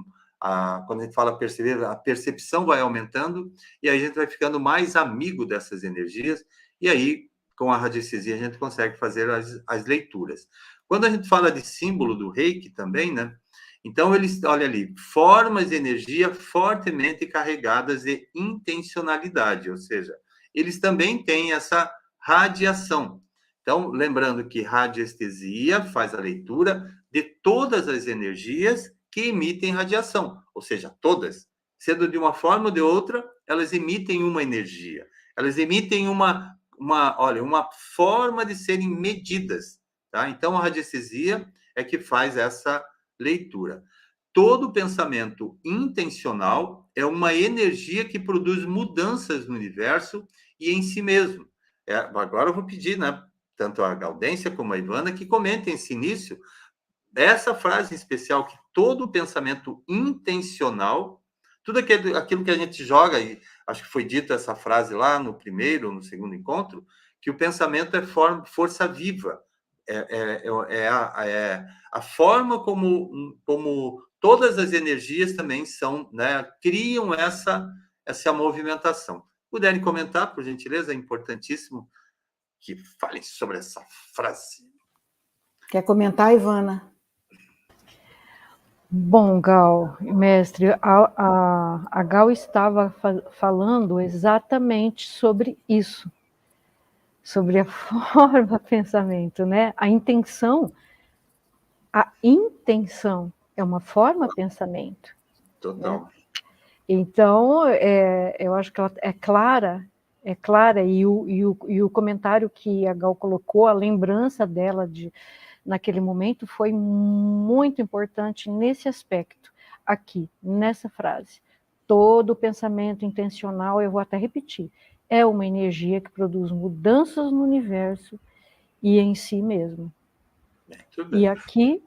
quando a gente fala perceber, a percepção vai aumentando, e aí a gente vai ficando mais amigo dessas energias, e aí, com a radiestesia, a gente consegue fazer as leituras. Quando a gente fala de símbolo do reiki também, né, então, olha ali, formas de energia fortemente carregadas de intencionalidade, ou seja, eles também têm essa radiação. Então, lembrando que radiestesia faz a leitura de todas as energias que emitem radiação, ou seja, todas, sendo de uma forma ou de outra, elas emitem uma energia, elas emitem uma forma de serem medidas, tá? Então, a radiestesia é que faz essa leitura. Todo pensamento intencional é uma energia que produz mudanças no universo e em si mesmo. Agora eu vou pedir, né, tanto a Gaudência como a Ivana, que comentem esse início, essa frase em especial, que todo pensamento intencional, tudo aquilo que a gente joga, e acho que foi dito essa frase lá no primeiro, no segundo encontro, que o pensamento é força viva, a forma como todas as energias também são, né, criam essa movimentação. Puderem comentar, por gentileza, é importantíssimo que falem sobre essa frase. Quer comentar, Ivana? Bom, Gal, mestre, a Gal estava falando exatamente sobre isso. sobre a forma pensamento, né? A intenção é uma forma pensamento. Total. Né? Então, eu acho que ela é clara, e o comentário que a Gal colocou, a lembrança dela naquele momento foi muito importante nesse aspecto, aqui, nessa frase. Todo pensamento intencional, eu vou até repetir, é uma energia que produz mudanças no universo e em si mesmo. E aqui,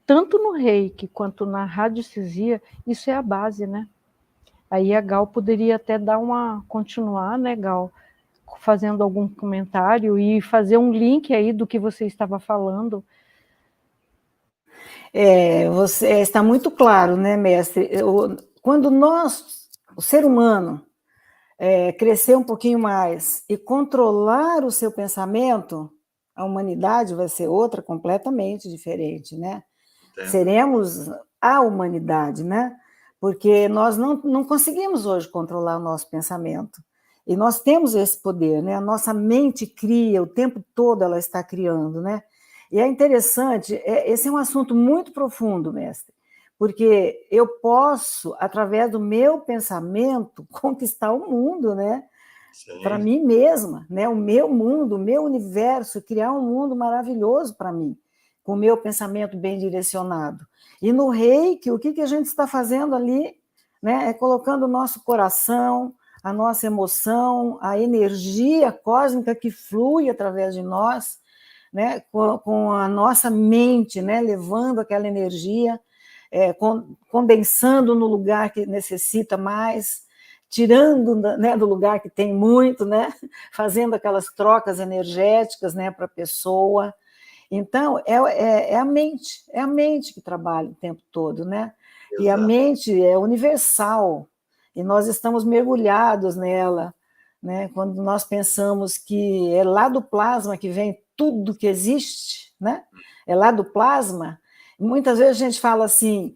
tanto no Reiki quanto na radiestesia, isso é a base, né? Aí a Gal poderia até continuar, né, Gal, fazendo algum comentário e fazer um link aí do que você estava falando. Está muito claro, né, mestre? Quando o ser humano, crescer um pouquinho mais e controlar o seu pensamento, a humanidade vai ser outra completamente diferente, né? Seremos a humanidade, né? Porque nós não conseguimos hoje controlar o nosso pensamento. E nós temos esse poder, né? A nossa mente cria, o tempo todo ela está criando, né? E é interessante, esse é um assunto muito profundo, mestre, porque eu posso, através do meu pensamento, conquistar o mundo, né? Para mim mesma, né? O meu mundo, o meu universo, criar um mundo maravilhoso para mim, com o meu pensamento bem direcionado. E no Reiki, o que a gente está fazendo ali, né? É colocando o nosso coração, a nossa emoção, a energia cósmica que flui através de nós, né? Com a nossa mente, né? Levando aquela energia, condensando no lugar que necessita mais, tirando, né, do lugar que tem muito, né? Fazendo aquelas trocas energéticas, né, para a pessoa. Então, é a mente que trabalha o tempo todo, né? Exato. E a mente é universal, e nós estamos mergulhados nela, né? Quando nós pensamos que é lá do plasma que vem tudo que existe, né? É lá do plasma. Muitas vezes a gente fala assim,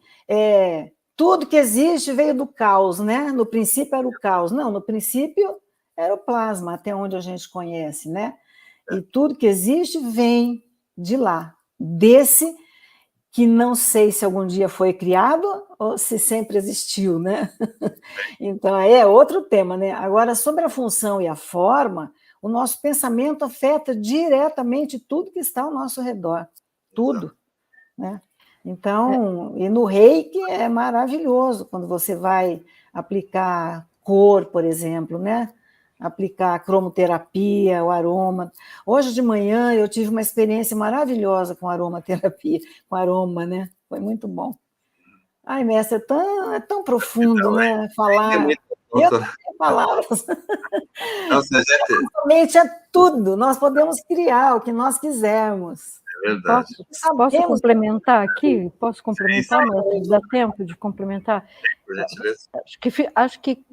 tudo que existe veio do caos, né? No princípio era o caos. Não, no princípio era o plasma, até onde a gente conhece, né? E tudo que existe vem de lá, desse que não sei se algum dia foi criado ou se sempre existiu, né? Então, aí é outro tema, né? Agora, sobre a função e a forma, o nosso pensamento afeta diretamente tudo que está ao nosso redor, tudo, né? Então, e no Reiki é maravilhoso quando você vai aplicar cor, por exemplo, né? Aplicar a cromoterapia, o aroma. Hoje de manhã eu tive uma experiência maravilhosa com aromaterapia, com aroma, né? Foi muito bom. Ai, mestre, é tão profundo, né? Falar. Eu não tenho palavras. Nossa, realmente é tudo. Nós podemos criar o que nós quisermos. É verdade. Posso complementar aqui? Posso complementar, mestre? Dá tempo de complementar? Acho que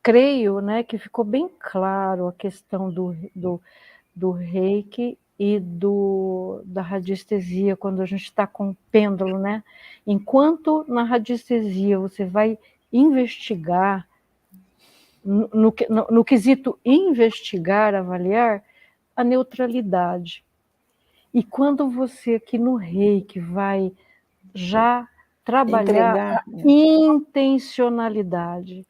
creio, né, que ficou bem claro a questão do Reiki e da radiestesia, quando a gente está com o pêndulo, né? Enquanto na radiestesia você vai investigar, no quesito investigar, avaliar, a neutralidade. E quando você aqui no Reiki vai já trabalhar a intencionalidade,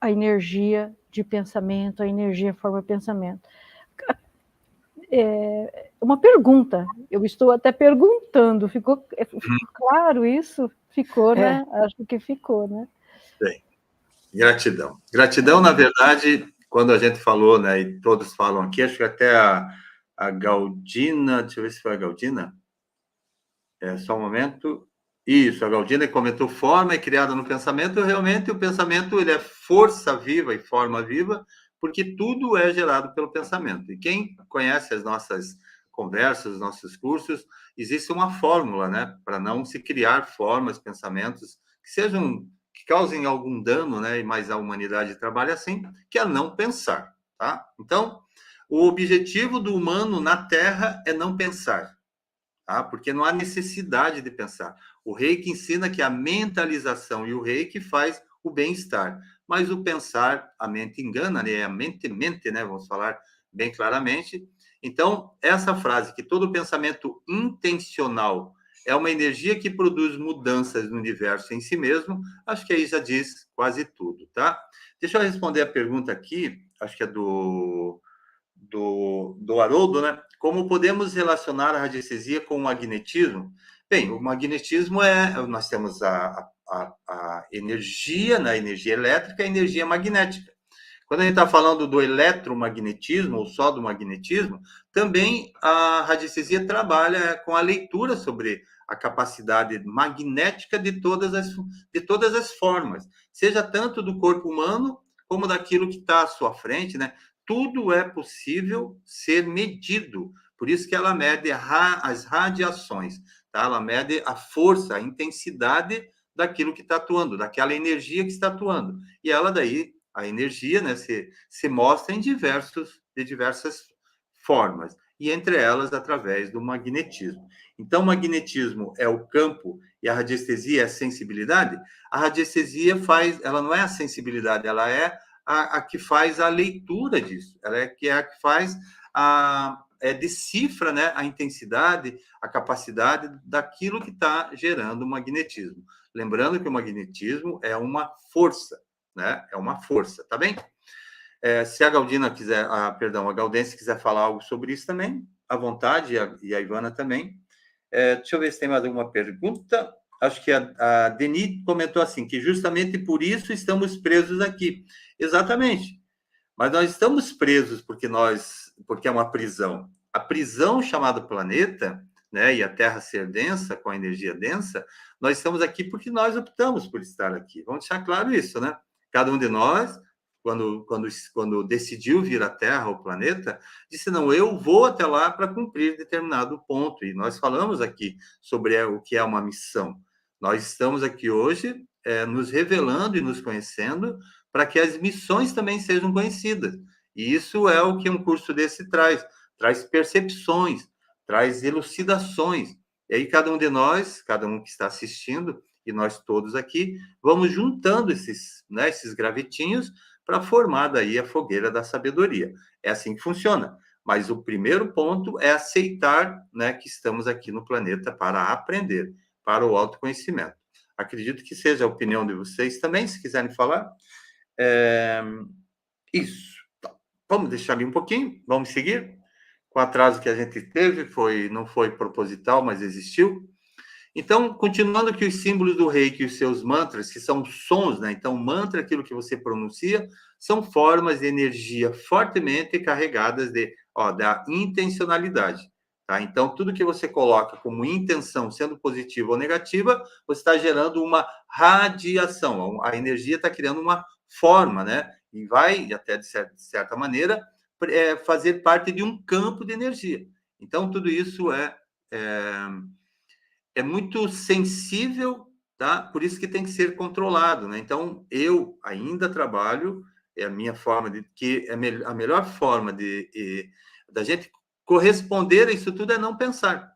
a energia de pensamento, a energia forma pensamento. Uma pergunta, eu estou até perguntando, ficou claro isso? Ficou, né? Acho que ficou, né? Bem, gratidão. Gratidão, na verdade, quando a gente falou, né, e todos falam aqui, acho que até a Galdina, deixa eu ver se foi a Galdina, só um momento. Isso, a Galdina comentou, forma é criada no pensamento, realmente o pensamento ele é força viva e forma viva, porque tudo é gerado pelo pensamento. E quem conhece as nossas conversas, os nossos cursos, existe uma fórmula, né, para não se criar formas, pensamentos que causem algum dano, né, mas a humanidade trabalha assim, que é não pensar, tá? Então, o objetivo do humano na Terra é não pensar. Tá? Porque não há necessidade de pensar. O Reiki ensina que a mentalização e o Reiki faz o bem-estar. Mas o pensar, a mente engana, né? A mente mente, né? Vamos falar bem claramente. Então, essa frase, que todo pensamento intencional é uma energia que produz mudanças no universo em si mesmo, acho que aí já diz quase tudo, tá? Deixa eu responder a pergunta aqui, acho que é do Haroldo, né? Como podemos relacionar a radiestesia com o magnetismo? Bem, o magnetismo nós temos a energia, né? A energia elétrica e a energia magnética. Quando a gente está falando do eletromagnetismo, ou só do magnetismo, também a radiestesia trabalha com a leitura sobre a capacidade magnética de todas as formas, seja tanto do corpo humano como daquilo que está à sua frente, né? Tudo é possível ser medido. Por isso que ela mede as radiações, tá? Ela mede a força, a intensidade daquilo que está atuando, daquela energia que está atuando. E ela daí, a energia, né, se mostra de diversas formas, e entre elas através do magnetismo. Então, o magnetismo é o campo e a radiestesia é a sensibilidade. A radiestesia ela não é a sensibilidade, ela é a que faz a leitura disso, ela é a que faz decifra, né, a intensidade, a capacidade daquilo que está gerando o magnetismo. Lembrando que o magnetismo é uma força, né? É uma força, tá bem? Se a Galdina quiser, a Gaudêncio quiser falar algo sobre isso também, à vontade, e a Ivana também. Deixa eu ver se tem mais alguma pergunta. Acho que a Deni comentou assim, que justamente por isso estamos presos aqui. Exatamente. Mas nós estamos presos porque é uma prisão. A prisão chamada planeta, né, e a Terra ser densa, com a energia densa, nós estamos aqui porque nós optamos por estar aqui. Vamos deixar claro isso, né? Cada um de nós, quando decidiu vir à Terra, ao planeta, disse, não, eu vou até lá para cumprir determinado ponto. E nós falamos aqui sobre o que é uma missão. Nós estamos aqui hoje nos revelando e nos conhecendo para que as missões também sejam conhecidas. E isso é o que um curso desse traz. Traz percepções, traz elucidações. E aí cada um de nós, cada um que está assistindo, e nós todos aqui, vamos juntando esses gravetinhos para formar daí a fogueira da sabedoria. É assim que funciona. Mas o primeiro ponto é aceitar, né, que estamos aqui no planeta para aprender, para o autoconhecimento. Acredito que seja a opinião de vocês também, se quiserem falar. Isso. Vamos deixar ali um pouquinho, vamos seguir. Com o atraso que a gente teve, não foi proposital, mas existiu. Então, continuando aqui os símbolos do reiki e os seus mantras, que são sons, né? Então, mantra, aquilo que você pronuncia, são formas de energia fortemente carregadas da intencionalidade. Tá? Então, tudo que você coloca como intenção, sendo positiva ou negativa, você está gerando uma radiação. A energia está criando uma forma, né? E vai, até de certa maneira, fazer parte de um campo de energia. Então, tudo isso é muito sensível, tá? Por isso que tem que ser controlado, né? Então, eu ainda trabalho, é a minha forma a melhor forma da gente corresponder a isso tudo é não pensar.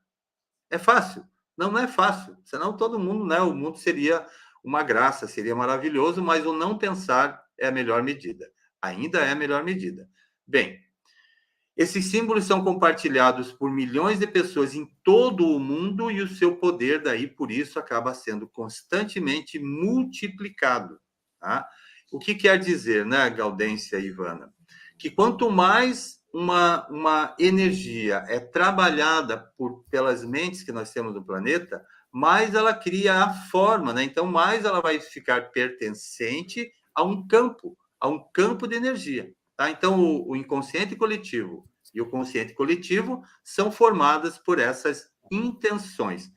É fácil? Não é fácil. Senão todo mundo, né? O mundo seria uma graça, seria maravilhoso, mas o não pensar é a melhor medida. Ainda é a melhor medida. Bem, esses símbolos são compartilhados por milhões de pessoas em todo o mundo e o seu poder, daí, por isso, acaba sendo constantemente multiplicado. Tá? O que quer dizer, né, Gaudência e Ivana? Que quanto mais uma energia é trabalhada pelas mentes que nós temos no planeta, mais ela cria a forma, né? Então, mais ela vai ficar pertencente a um campo de energia. Tá? Então, o inconsciente coletivo e o consciente coletivo são formadas por essas intenções.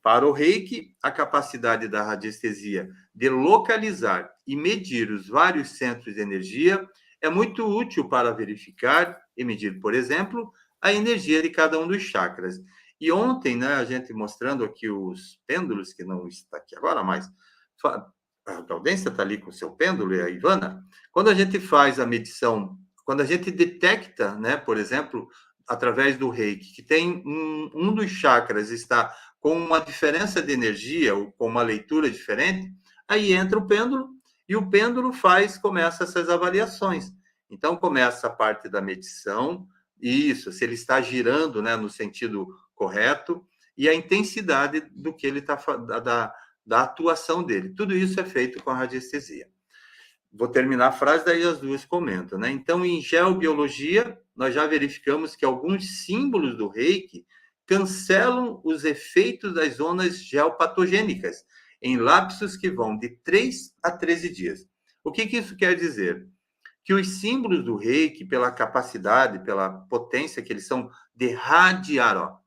Para o reiki, a capacidade da radiestesia de localizar e medir os vários centros de energia é muito útil para verificar e medir, por exemplo, a energia de cada um dos chakras. E ontem, né, a gente mostrando aqui os pêndulos, que não está aqui agora, mas a Gaudência está ali com o seu pêndulo e a Ivana, quando a gente faz a medição, quando a gente detecta, né, por exemplo, através do reiki, que tem um dos chakras está com uma diferença de energia ou com uma leitura diferente, aí entra o pêndulo E o pêndulo começa essas avaliações. Então, começa a parte da medição, isso, se ele está girando, né, no sentido correto, e a intensidade do que ele está, da atuação dele. Tudo isso é feito com a radiestesia. Vou terminar a frase, daí as duas comentam, né? Então, em geobiologia, nós já verificamos que alguns símbolos do Reiki cancelam os efeitos das zonas geopatogênicas, em lapsos que vão de 3 a 13 dias. O que isso quer dizer? Que os símbolos do Reiki, pela capacidade, pela potência que eles são de radiar,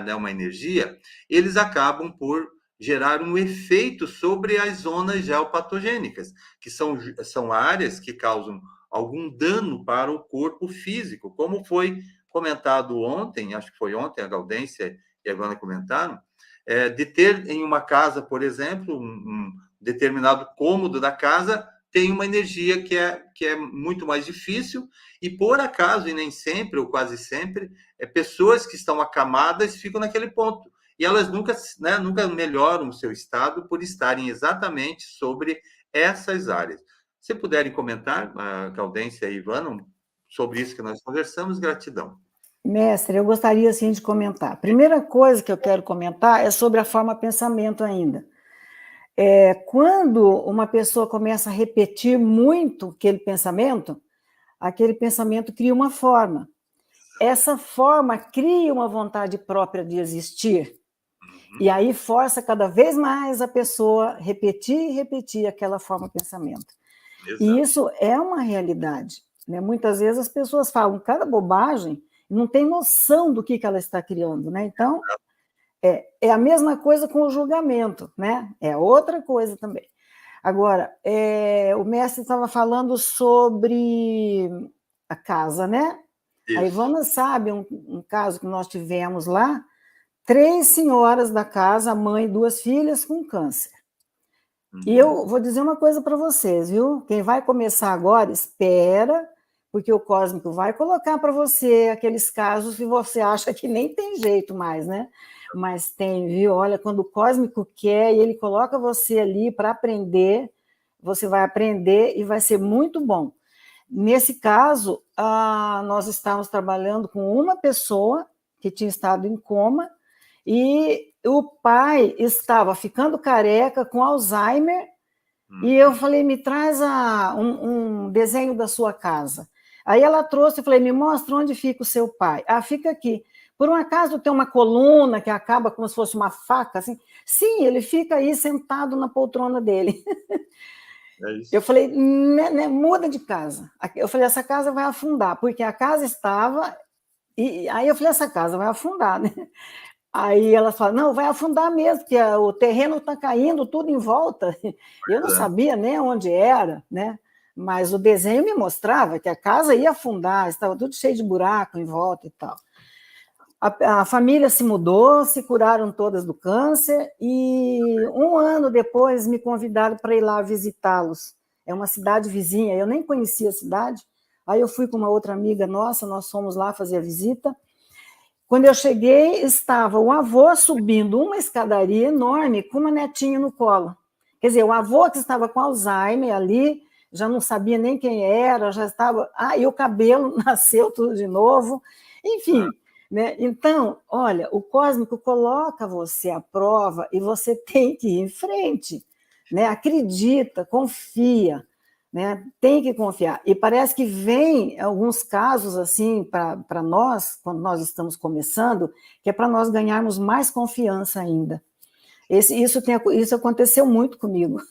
né, uma energia, eles acabam por gerar um efeito sobre as zonas geopatogênicas, que são áreas que causam algum dano para o corpo físico, como foi comentado ontem, acho que foi ontem, a Gaudência e a Ivana comentaram, de ter em uma casa, por exemplo, um determinado cômodo da casa tem uma energia que é muito mais difícil, e por acaso, e nem sempre, ou quase sempre, pessoas que estão acamadas ficam naquele ponto. E elas nunca melhoram o seu estado por estarem exatamente sobre essas áreas. Se puderem comentar, a Gaudência e a Ivana, sobre isso que nós conversamos, gratidão. Mestre, eu gostaria sim de comentar. A primeira coisa que eu quero comentar é sobre a forma pensamento ainda. Quando uma pessoa começa a repetir muito aquele pensamento cria uma forma. Essa forma cria uma vontade própria de existir. E aí força cada vez mais a pessoa repetir e repetir aquela forma de pensamento. Exato. E isso é uma realidade, né? Muitas vezes as pessoas falam cada bobagem e não tem noção do que ela está criando, né? Então, é a mesma coisa com o julgamento, né? É outra coisa também. Agora, o mestre estava falando sobre a casa, né? Isso. A Ivana sabe um caso que nós tivemos lá, 3 senhoras da casa, a mãe e 2 filhas com câncer. E eu vou dizer uma coisa para vocês, viu? Quem vai começar agora, espera, porque o cósmico vai colocar para você aqueles casos que você acha que nem tem jeito mais, né? Mas tem, viu? Olha, quando o cósmico quer e ele coloca você ali para aprender, você vai aprender e vai ser muito bom. Nesse caso, nós estávamos trabalhando com uma pessoa que tinha estado em coma, e o pai estava ficando careca com Alzheimer, e eu falei, me traz um desenho da sua casa. Aí ela trouxe, eu falei, me mostra onde fica o seu pai. Fica aqui. Por um acaso tem uma coluna que acaba como se fosse uma faca, assim? Sim, ele fica aí sentado na poltrona dele. Eu falei, muda de casa. Eu falei, essa casa vai afundar, porque a casa estava... E aí eu falei, essa casa vai afundar, né? Aí ela fala, não, vai afundar mesmo, porque o terreno está caindo tudo em volta. Eu não sabia nem onde era, né? Mas o desenho me mostrava que a casa ia afundar, estava tudo cheio de buraco em volta e tal. A família se mudou, se curaram todas do câncer, e 1 ano depois me convidaram para ir lá visitá-los. É uma cidade vizinha, eu nem conhecia a cidade. Aí eu fui com uma outra amiga nossa, nós fomos lá fazer a visita. Quando eu cheguei, estava o avô subindo uma escadaria enorme com uma netinha no colo. Quer dizer, o avô que estava com Alzheimer ali, já não sabia nem quem era, já estava... e o cabelo nasceu tudo de novo. Enfim, né? Então, olha, o cósmico coloca você à prova e você tem que ir em frente, né? Acredita, confia. Né? Tem que confiar. E parece que vem alguns casos assim para nós, quando nós estamos começando, que é para nós ganharmos mais confiança ainda. Isso aconteceu muito comigo.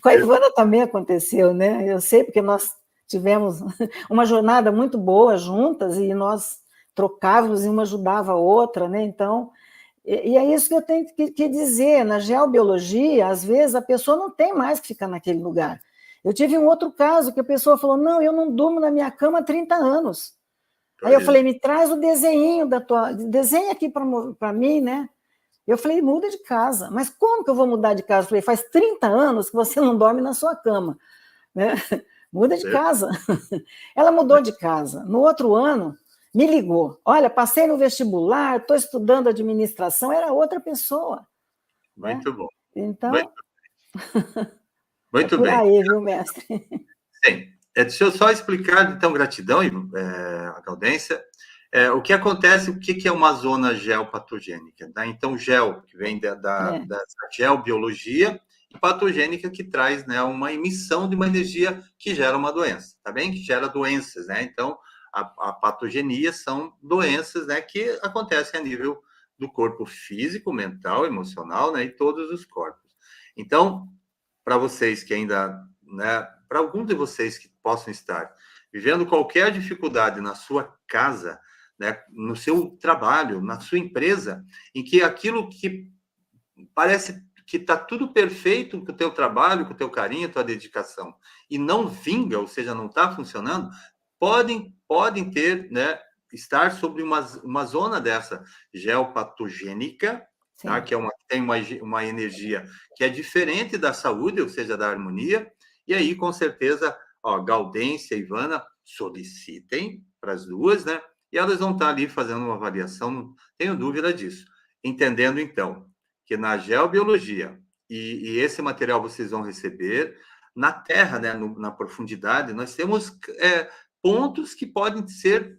Com a Ivana também aconteceu, né? Eu sei, porque nós tivemos uma jornada muito boa juntas e nós trocávamos e uma ajudava a outra, né? Então, e é isso que eu tenho que dizer. Na geobiologia, às vezes, a pessoa não tem mais que ficar naquele lugar. Eu tive um outro caso que a pessoa falou, não, eu não durmo na minha cama há 30 anos. Aí eu falei, me traz o desenho desenha aqui para mim, né? Eu falei, muda de casa. Mas como que eu vou mudar de casa? Eu falei, faz 30 anos que você não dorme na sua cama. Né? Muda de casa. Ela mudou de casa. No outro ano, me ligou. Olha, passei no vestibular, estou estudando administração, era outra pessoa. Muito bom. Então... Muito... Muito por bem. aí, viu, mestre? Sim. Deixa eu só explicar, então, gratidão, a Gaudência. O que acontece, o que é uma zona geopatogênica? Tá? Então, gel, que vem da geobiologia, e patogênica, que traz, né, uma emissão de uma energia que gera uma doença, tá bem? Que gera doenças, né? Então, a patogenia são doenças, né, que acontecem a nível do corpo físico, mental, emocional, né, e todos os corpos. Então, para vocês que ainda, né, para alguns de vocês que possam estar vivendo qualquer dificuldade na sua casa, né, no seu trabalho, na sua empresa, em que aquilo que parece que está tudo perfeito com o teu trabalho, com o teu carinho, a tua dedicação, e não vinga, ou seja, não está funcionando, podem ter, né, estar sobre uma zona dessa geopatogênica, tá? Que tem uma energia que é diferente da saúde, ou seja, da harmonia, e aí, com certeza, Gaudência e Ivana solicitem para as duas, né? E elas vão estar ali fazendo uma avaliação, não tenho dúvida disso. Entendendo, então, que na geobiologia, e esse material vocês vão receber, na Terra, né, na profundidade, nós temos pontos que podem ser,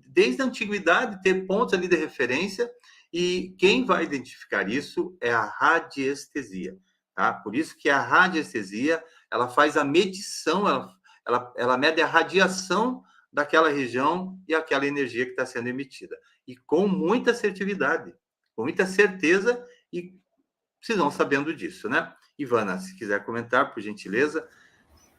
desde a antiguidade, ter pontos ali de referência, e quem vai identificar isso é a radiestesia. Tá? Por isso que a radiestesia, ela faz a medição, ela mede a radiação daquela região e aquela energia que está sendo emitida. E com muita assertividade, com muita certeza, e vocês vão sabendo disso, né? Ivana, se quiser comentar, por gentileza,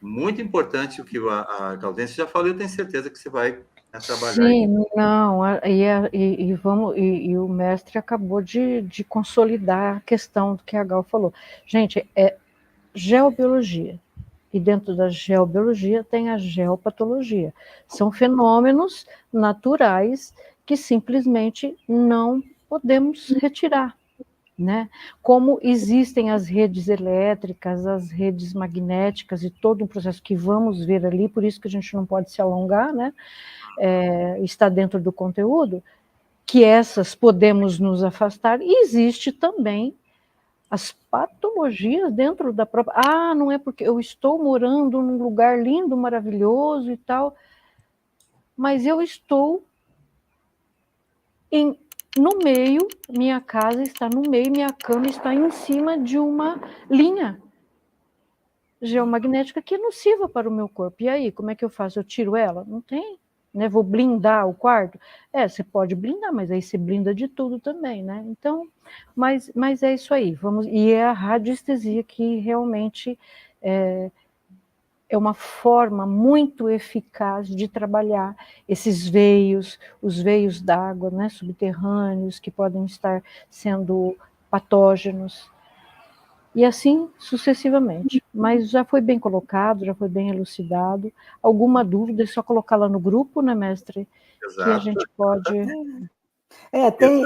muito importante o que a Gaudência já falou, eu tenho certeza que você vai trabalhar. Sim, não, e o mestre acabou de consolidar a questão do que a Gal falou. Gente, é geobiologia, e dentro da geobiologia tem a geopatologia. São fenômenos naturais que simplesmente não podemos retirar, né? Como existem as redes elétricas, as redes magnéticas e todo um processo que vamos ver ali, por isso que a gente não pode se alongar, né? Está dentro do conteúdo, que essas podemos nos afastar, e existe também as patologias dentro da própria... não é porque eu estou morando num lugar lindo, maravilhoso e tal, mas eu estou no meio, minha casa está no meio, minha cama está em cima de uma linha geomagnética que é nociva para o meu corpo. E aí, como é que eu faço? Eu tiro ela? Não tem. Né? Vou blindar o quarto? Você pode blindar, mas aí você blinda de tudo também, né? Então, mas é isso aí. E é a radiestesia que realmente é uma forma muito eficaz de trabalhar esses veios, os veios d'água, né, subterrâneos, que podem estar sendo patógenos, e assim sucessivamente. Mas já foi bem colocado, já foi bem elucidado. Alguma dúvida é só colocar lá no grupo, né, mestre? Exato. Que a gente pode...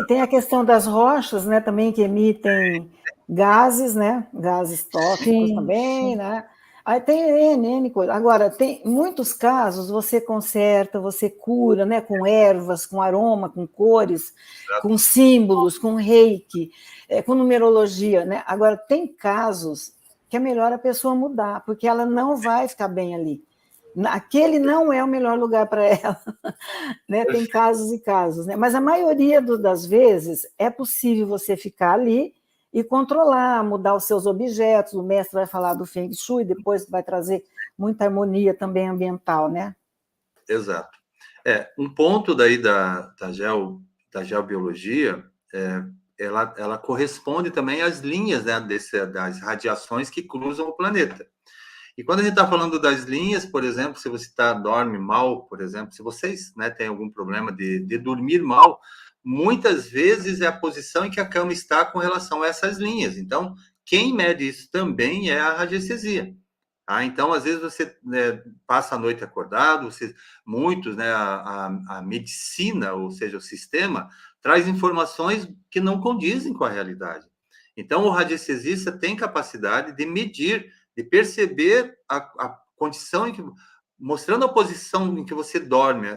Tem a questão das rochas, né, também, que emitem gases, né, gases tóxicos também, sim. Né? Aí tem N coisa. Agora, tem muitos casos, você conserta, você cura, né, com ervas, com aroma, com cores, com símbolos, com reiki, com numerologia, né? Agora, tem casos que é melhor a pessoa mudar, porque ela não vai ficar bem ali. Aquele não é o melhor lugar para ela, né? Tem casos e casos, né? Mas a maioria das vezes é possível você ficar ali e controlar, mudar os seus objetos. O mestre vai falar do Feng Shui, depois vai trazer muita harmonia também ambiental, né? Exato. Um ponto daí da geobiologia, ela corresponde também às linhas, né, das radiações que cruzam o planeta. E quando a gente está falando das linhas, por exemplo, se você dorme mal, por exemplo, se vocês, né, têm algum problema de dormir mal, muitas vezes é a posição em que a cama está com relação a essas linhas. Então, quem mede isso também é a radiestesia. Então, às vezes, você, né, passa a noite acordado, muitos, né, a medicina, ou seja, o sistema, traz informações que não condizem com a realidade. Então, o radiestesista tem capacidade de medir, de perceber a condição em que, mostrando a posição em que você dorme,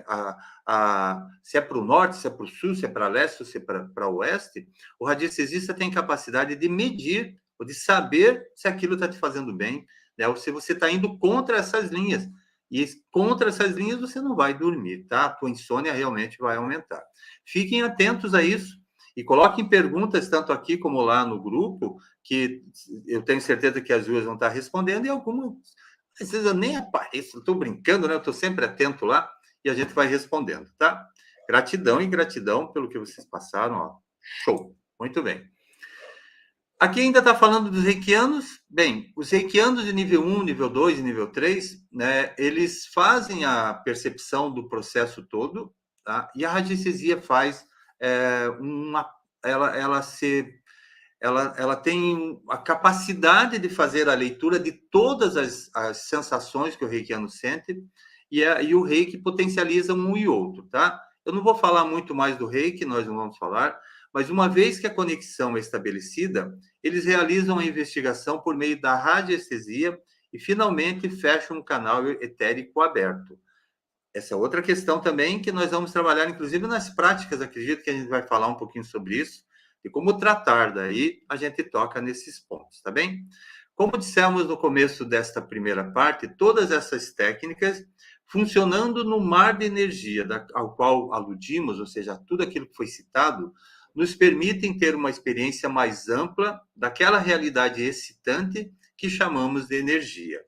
se é para o norte, se é para o sul, se é para leste, se é para o oeste, o radiestesista tem capacidade de medir, ou de saber se aquilo está te fazendo bem, né? Ou se você está indo contra essas linhas. E contra essas linhas você não vai dormir, tá? A tua insônia realmente vai aumentar. Fiquem atentos a isso e coloquem perguntas, tanto aqui como lá no grupo, que eu tenho certeza que as duas vão estar respondendo, e algumas, às vezes eu nem apareço, estou brincando, né? Eu estou sempre atento lá e a gente vai respondendo, tá? Gratidão e gratidão pelo que vocês passaram, ó. Show! Muito bem. Aqui ainda está falando dos reikianos. Bem, os reikianos de nível 1, nível 2 e nível 3, né, eles fazem a percepção do processo todo, tá? E a radiestesia faz ela tem a capacidade de fazer a leitura de todas as sensações que o reikiano sente, e o reiki potencializa um e outro, tá? Eu não vou falar muito mais do reiki, nós não vamos falar, mas uma vez que a conexão é estabelecida, eles realizam a investigação por meio da radiestesia e finalmente fecham um canal etérico aberto. Essa é outra questão também que nós vamos trabalhar, inclusive nas práticas, acredito que a gente vai falar um pouquinho sobre isso, e como tratar, daí a gente toca nesses pontos, tá bem? Como dissemos no começo desta primeira parte, todas essas técnicas funcionando no mar de energia ao qual aludimos, ou seja, tudo aquilo que foi citado, nos permitem ter uma experiência mais ampla daquela realidade excitante que chamamos de energia.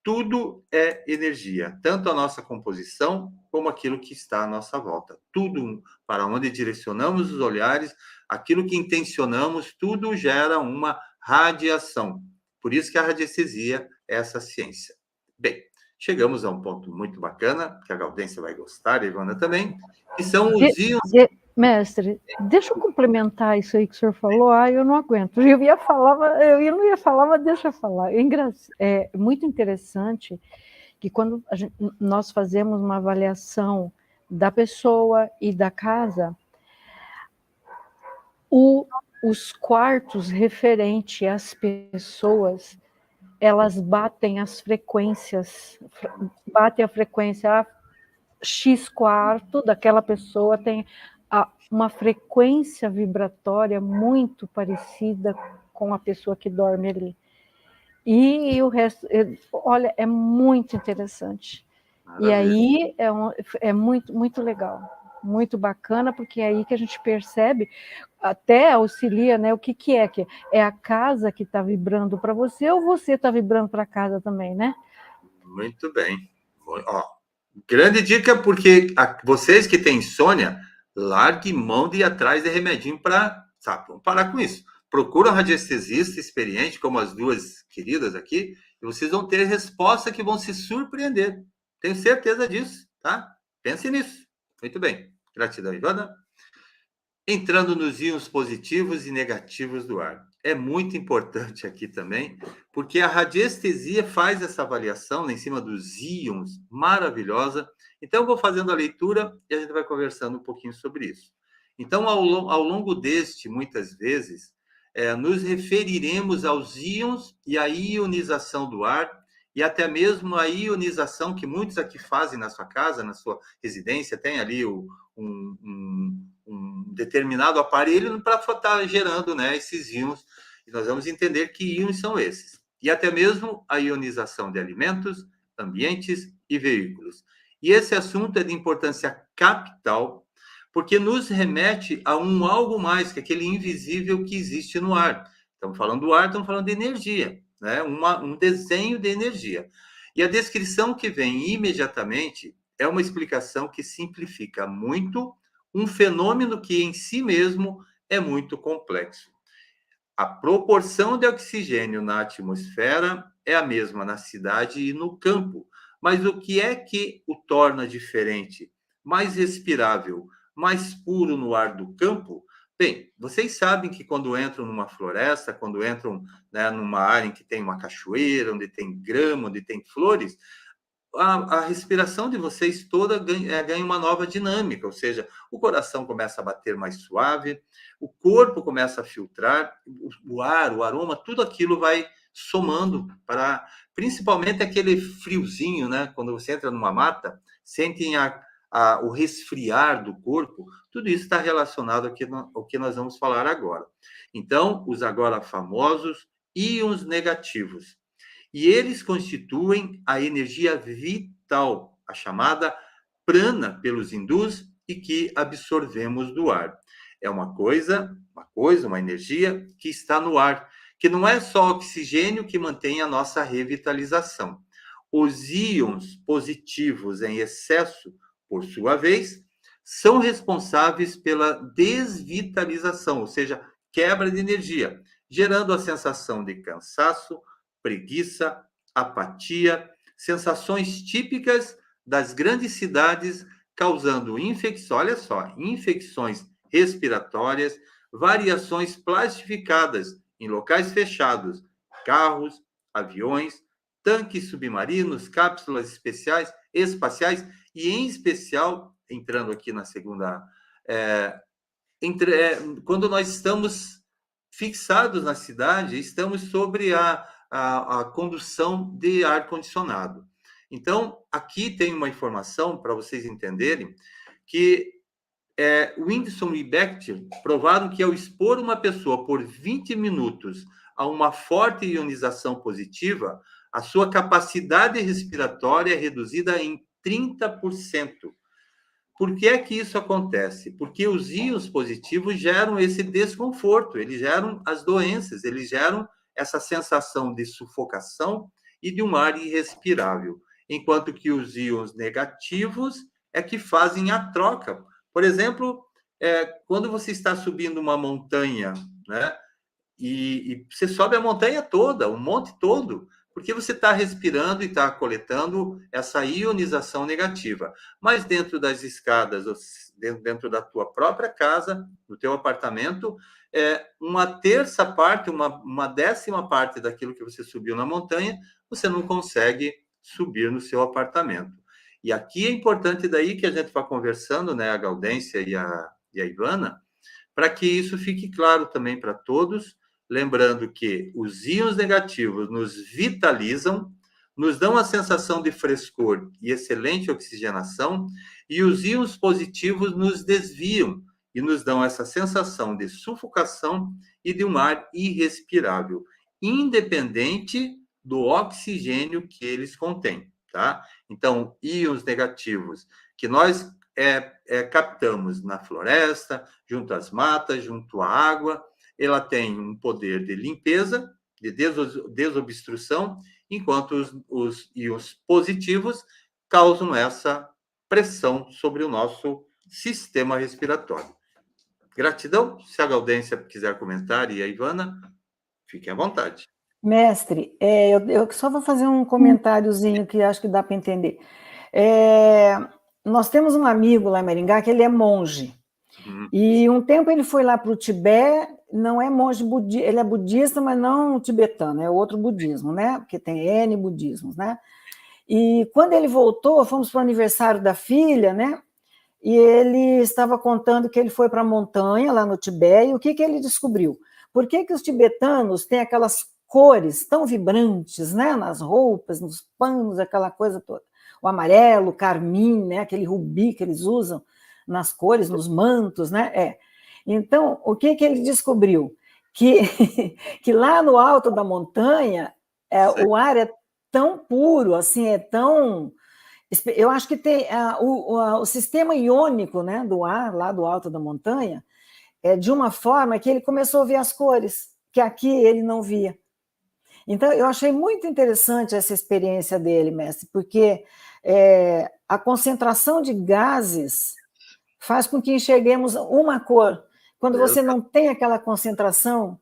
Tudo é energia, tanto a nossa composição como aquilo que está à nossa volta. Tudo para onde direcionamos os olhares, aquilo que intencionamos, tudo gera uma radiação. Por isso que a radiestesia é essa ciência. Bem, chegamos a um ponto muito bacana, que a Gaudência vai gostar, a Ivana também, que são os íons... Mestre, deixa eu complementar isso aí que o senhor falou. Eu não aguento. Eu não ia falar, mas deixa eu falar. É muito interessante que quando nós fazemos uma avaliação da pessoa e da casa, os quartos referente às pessoas, elas batem as frequências, batem a frequência X quarto daquela pessoa tem uma frequência vibratória muito parecida com a pessoa que dorme ali. E o resto, olha, é muito interessante. Maravilha. E aí é muito, muito legal, muito bacana, porque é aí que a gente percebe, até auxilia, né? O que é? É a casa que está vibrando para você ou você está vibrando para a casa também, né? Muito bem. Ó, grande dica, porque vocês que têm insônia, largue mão de ir atrás de remedinho para, sabe, vamos parar com isso. Procura um radiestesista experiente, como as duas queridas aqui, e vocês vão ter respostas que vão se surpreender. Tenho certeza disso, tá? Pense nisso. Muito bem. Gratidão, Ivana. Entrando nos íons positivos e negativos do ar. É muito importante aqui também, porque a radiestesia faz essa avaliação em cima dos íons, maravilhosa. Então, eu vou fazendo a leitura e a gente vai conversando um pouquinho sobre isso. Então, ao longo deste, muitas vezes, nos referiremos aos íons e à ionização do ar, e até mesmo a ionização que muitos aqui fazem na sua casa, na sua residência, tem ali um determinado aparelho para estar gerando, né, esses íons, e nós vamos entender que íons são esses. E até mesmo a ionização de alimentos, ambientes e veículos. E esse assunto é de importância capital, porque nos remete a algo mais, que é aquele invisível que existe no ar. Estamos falando do ar, estamos falando de energia, né? Um desenho de energia. E a descrição que vem imediatamente é uma explicação que simplifica muito um fenômeno que em si mesmo é muito complexo. A proporção de oxigênio na atmosfera é a mesma na cidade e no campo, mas o que é que o torna diferente, mais respirável, mais puro no ar do campo? Bem, vocês sabem que quando entram numa floresta, quando entram, né, numa área em que tem uma cachoeira, onde tem grama, onde tem flores, a respiração de vocês toda ganha uma nova dinâmica, ou seja, o coração começa a bater mais suave, o corpo começa a filtrar, o ar, o aroma, tudo aquilo vai somando para, principalmente aquele friozinho, né? Quando você entra numa mata, sentem o resfriar do corpo, tudo isso está relacionado ao que nós vamos falar agora. Então, os agora famosos íons negativos. e eles constituem a energia vital, a chamada prana pelos hindus, e que absorvemos do ar. É uma energia que está no ar, que não é só oxigênio que mantém a nossa revitalização. Os íons positivos em excesso, por sua vez, são responsáveis pela desvitalização, ou seja, quebra de energia, gerando a sensação de cansaço, preguiça, apatia, sensações típicas das grandes cidades, causando infecções respiratórias, variações plastificadas em locais fechados, carros, aviões, tanques submarinos, cápsulas espaciais, e em especial, entrando aqui na segunda, quando nós estamos fixados na cidade, estamos sobre a condução de ar-condicionado. Então, aqui tem uma informação para vocês entenderem que Whindersson e Becker provaram que ao expor uma pessoa por 20 minutos a uma forte ionização positiva, a sua capacidade respiratória é reduzida em 30%. Por que é que isso acontece? Porque os íons positivos geram esse desconforto, eles geram as doenças, eles geram essa sensação de sufocação e de um ar irrespirável, enquanto que os íons negativos é que fazem a troca. Por exemplo, quando você está subindo uma montanha, né, e você sobe a montanha toda, o monte todo, porque você está respirando e está coletando essa ionização negativa. Mas dentro das escadas, dentro da tua própria casa, no teu apartamento, uma terça parte, uma décima parte daquilo que você subiu na montanha, você não consegue subir no seu apartamento. E aqui é importante daí que a gente vai conversando, né, a Gaudência e a Ivana, para que isso fique claro também para todos, lembrando que os íons negativos nos vitalizam, nos dão a sensação de frescor e excelente oxigenação, e os íons positivos nos desviam e nos dão essa sensação de sufocação e de um ar irrespirável, independente do oxigênio que eles contêm, tá? Então, íons negativos que nós captamos na floresta, junto às matas, junto à água, ela tem um poder de limpeza, de desobstrução, enquanto os íons positivos causam essa pressão sobre o nosso sistema respiratório. Gratidão. Se a Gaudência quiser comentar e a Ivana, fiquem à vontade. Mestre, eu só vou fazer um comentáriozinho que acho que dá para entender. Nós temos um amigo lá em Maringá que ele é monge. E um tempo ele foi lá para o Tibete, não é monge budista, ele é budista, mas não tibetano, é outro budismo, né? Porque tem N budismos, né? E quando ele voltou, fomos para o aniversário da filha, né? E ele estava contando que ele foi para a montanha, lá no Tibete, e o que ele descobriu? Por que os tibetanos têm aquelas cores tão vibrantes, né? Nas roupas, nos panos, aquela coisa toda. O amarelo, o carmim, né? Aquele rubi que eles usam nas cores, nos mantos, né? Então, o que ele descobriu? Que lá no alto da montanha, o ar é tão puro, assim, é tão... Eu acho que tem o sistema iônico, né, do ar lá do alto da montanha de uma forma que ele começou a ver as cores, que aqui ele não via. Então, eu achei muito interessante essa experiência dele, mestre, porque a concentração de gases faz com que enxerguemos uma cor. Quando você não tem aquela concentração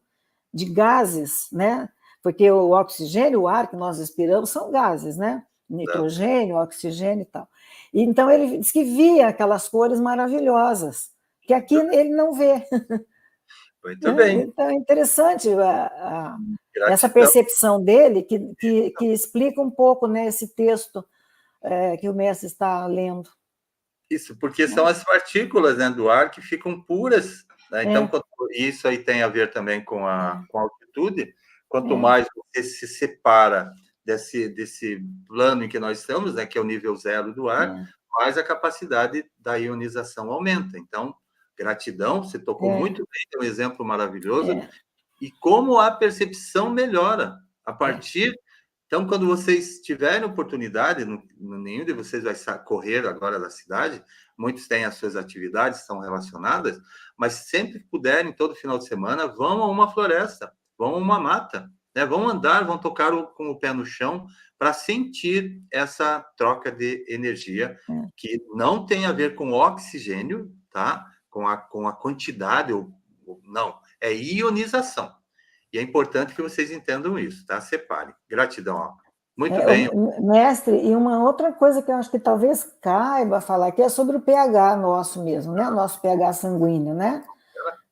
de gases, né? Porque o oxigênio, o ar que nós respiramos são gases, né? Nitrogênio, oxigênio e tal. Então, ele disse que via aquelas cores maravilhosas, que aqui ele não vê. Muito bem. Então, é interessante essa percepção dele, que explica um pouco, né, esse texto que o mestre está lendo. Isso, porque são as partículas, né, do ar que ficam puras, né? Então, isso aí tem a ver também com a altitude. Quanto mais você se separa desse plano em que nós estamos, né, que é o nível zero do ar, mais a capacidade da ionização aumenta. Então, gratidão, você tocou muito bem, é um exemplo maravilhoso. E como a percepção melhora a partir Então, quando vocês tiverem oportunidade, nenhum de vocês vai correr agora da cidade, muitos têm as suas atividades, estão relacionadas, mas sempre que puderem, todo final de semana, vão a uma floresta, vão a uma mata, né? Vão andar, vão tocar com o pé no chão para sentir essa troca de energia, que não tem a ver com oxigênio, tá? Com a quantidade, não, é ionização. E é importante que vocês entendam isso, tá? Separem. Gratidão. Ó. Muito bem. Mestre, e uma outra coisa que eu acho que talvez caiba falar aqui é sobre o pH nosso mesmo, né? O nosso pH sanguíneo, né?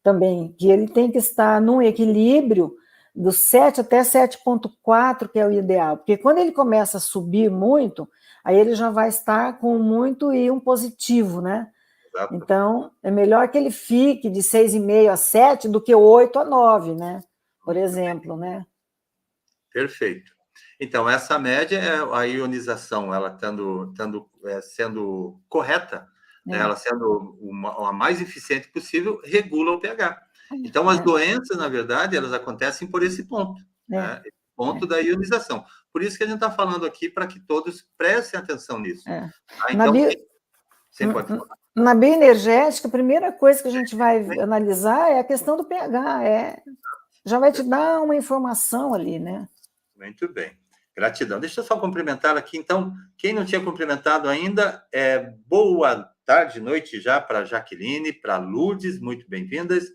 Também, que ele tem que estar num equilíbrio do 7 até 7,4, que é o ideal. Porque quando ele começa a subir muito, aí ele já vai estar com muito íon positivo, né? Exato. Então, é melhor que ele fique de 6,5 a 7 do que 8 a 9, né? Por exemplo, né? Perfeito. Então, essa média é a ionização, ela sendo correta, né? Ela sendo a mais eficiente possível, regula o pH. Então, as doenças, na verdade, elas acontecem por esse ponto, né? Esse ponto da ionização. Por isso que a gente está falando aqui, para que todos prestem atenção nisso. Tá? Então, na bioenergética, a primeira coisa que a gente vai analisar é a questão do pH, já vai te dar uma informação ali, né? Muito bem. Gratidão. Deixa eu só cumprimentar aqui, então, quem não tinha cumprimentado ainda, boa tarde, noite já para Jaqueline, para Lourdes, muito bem-vindas.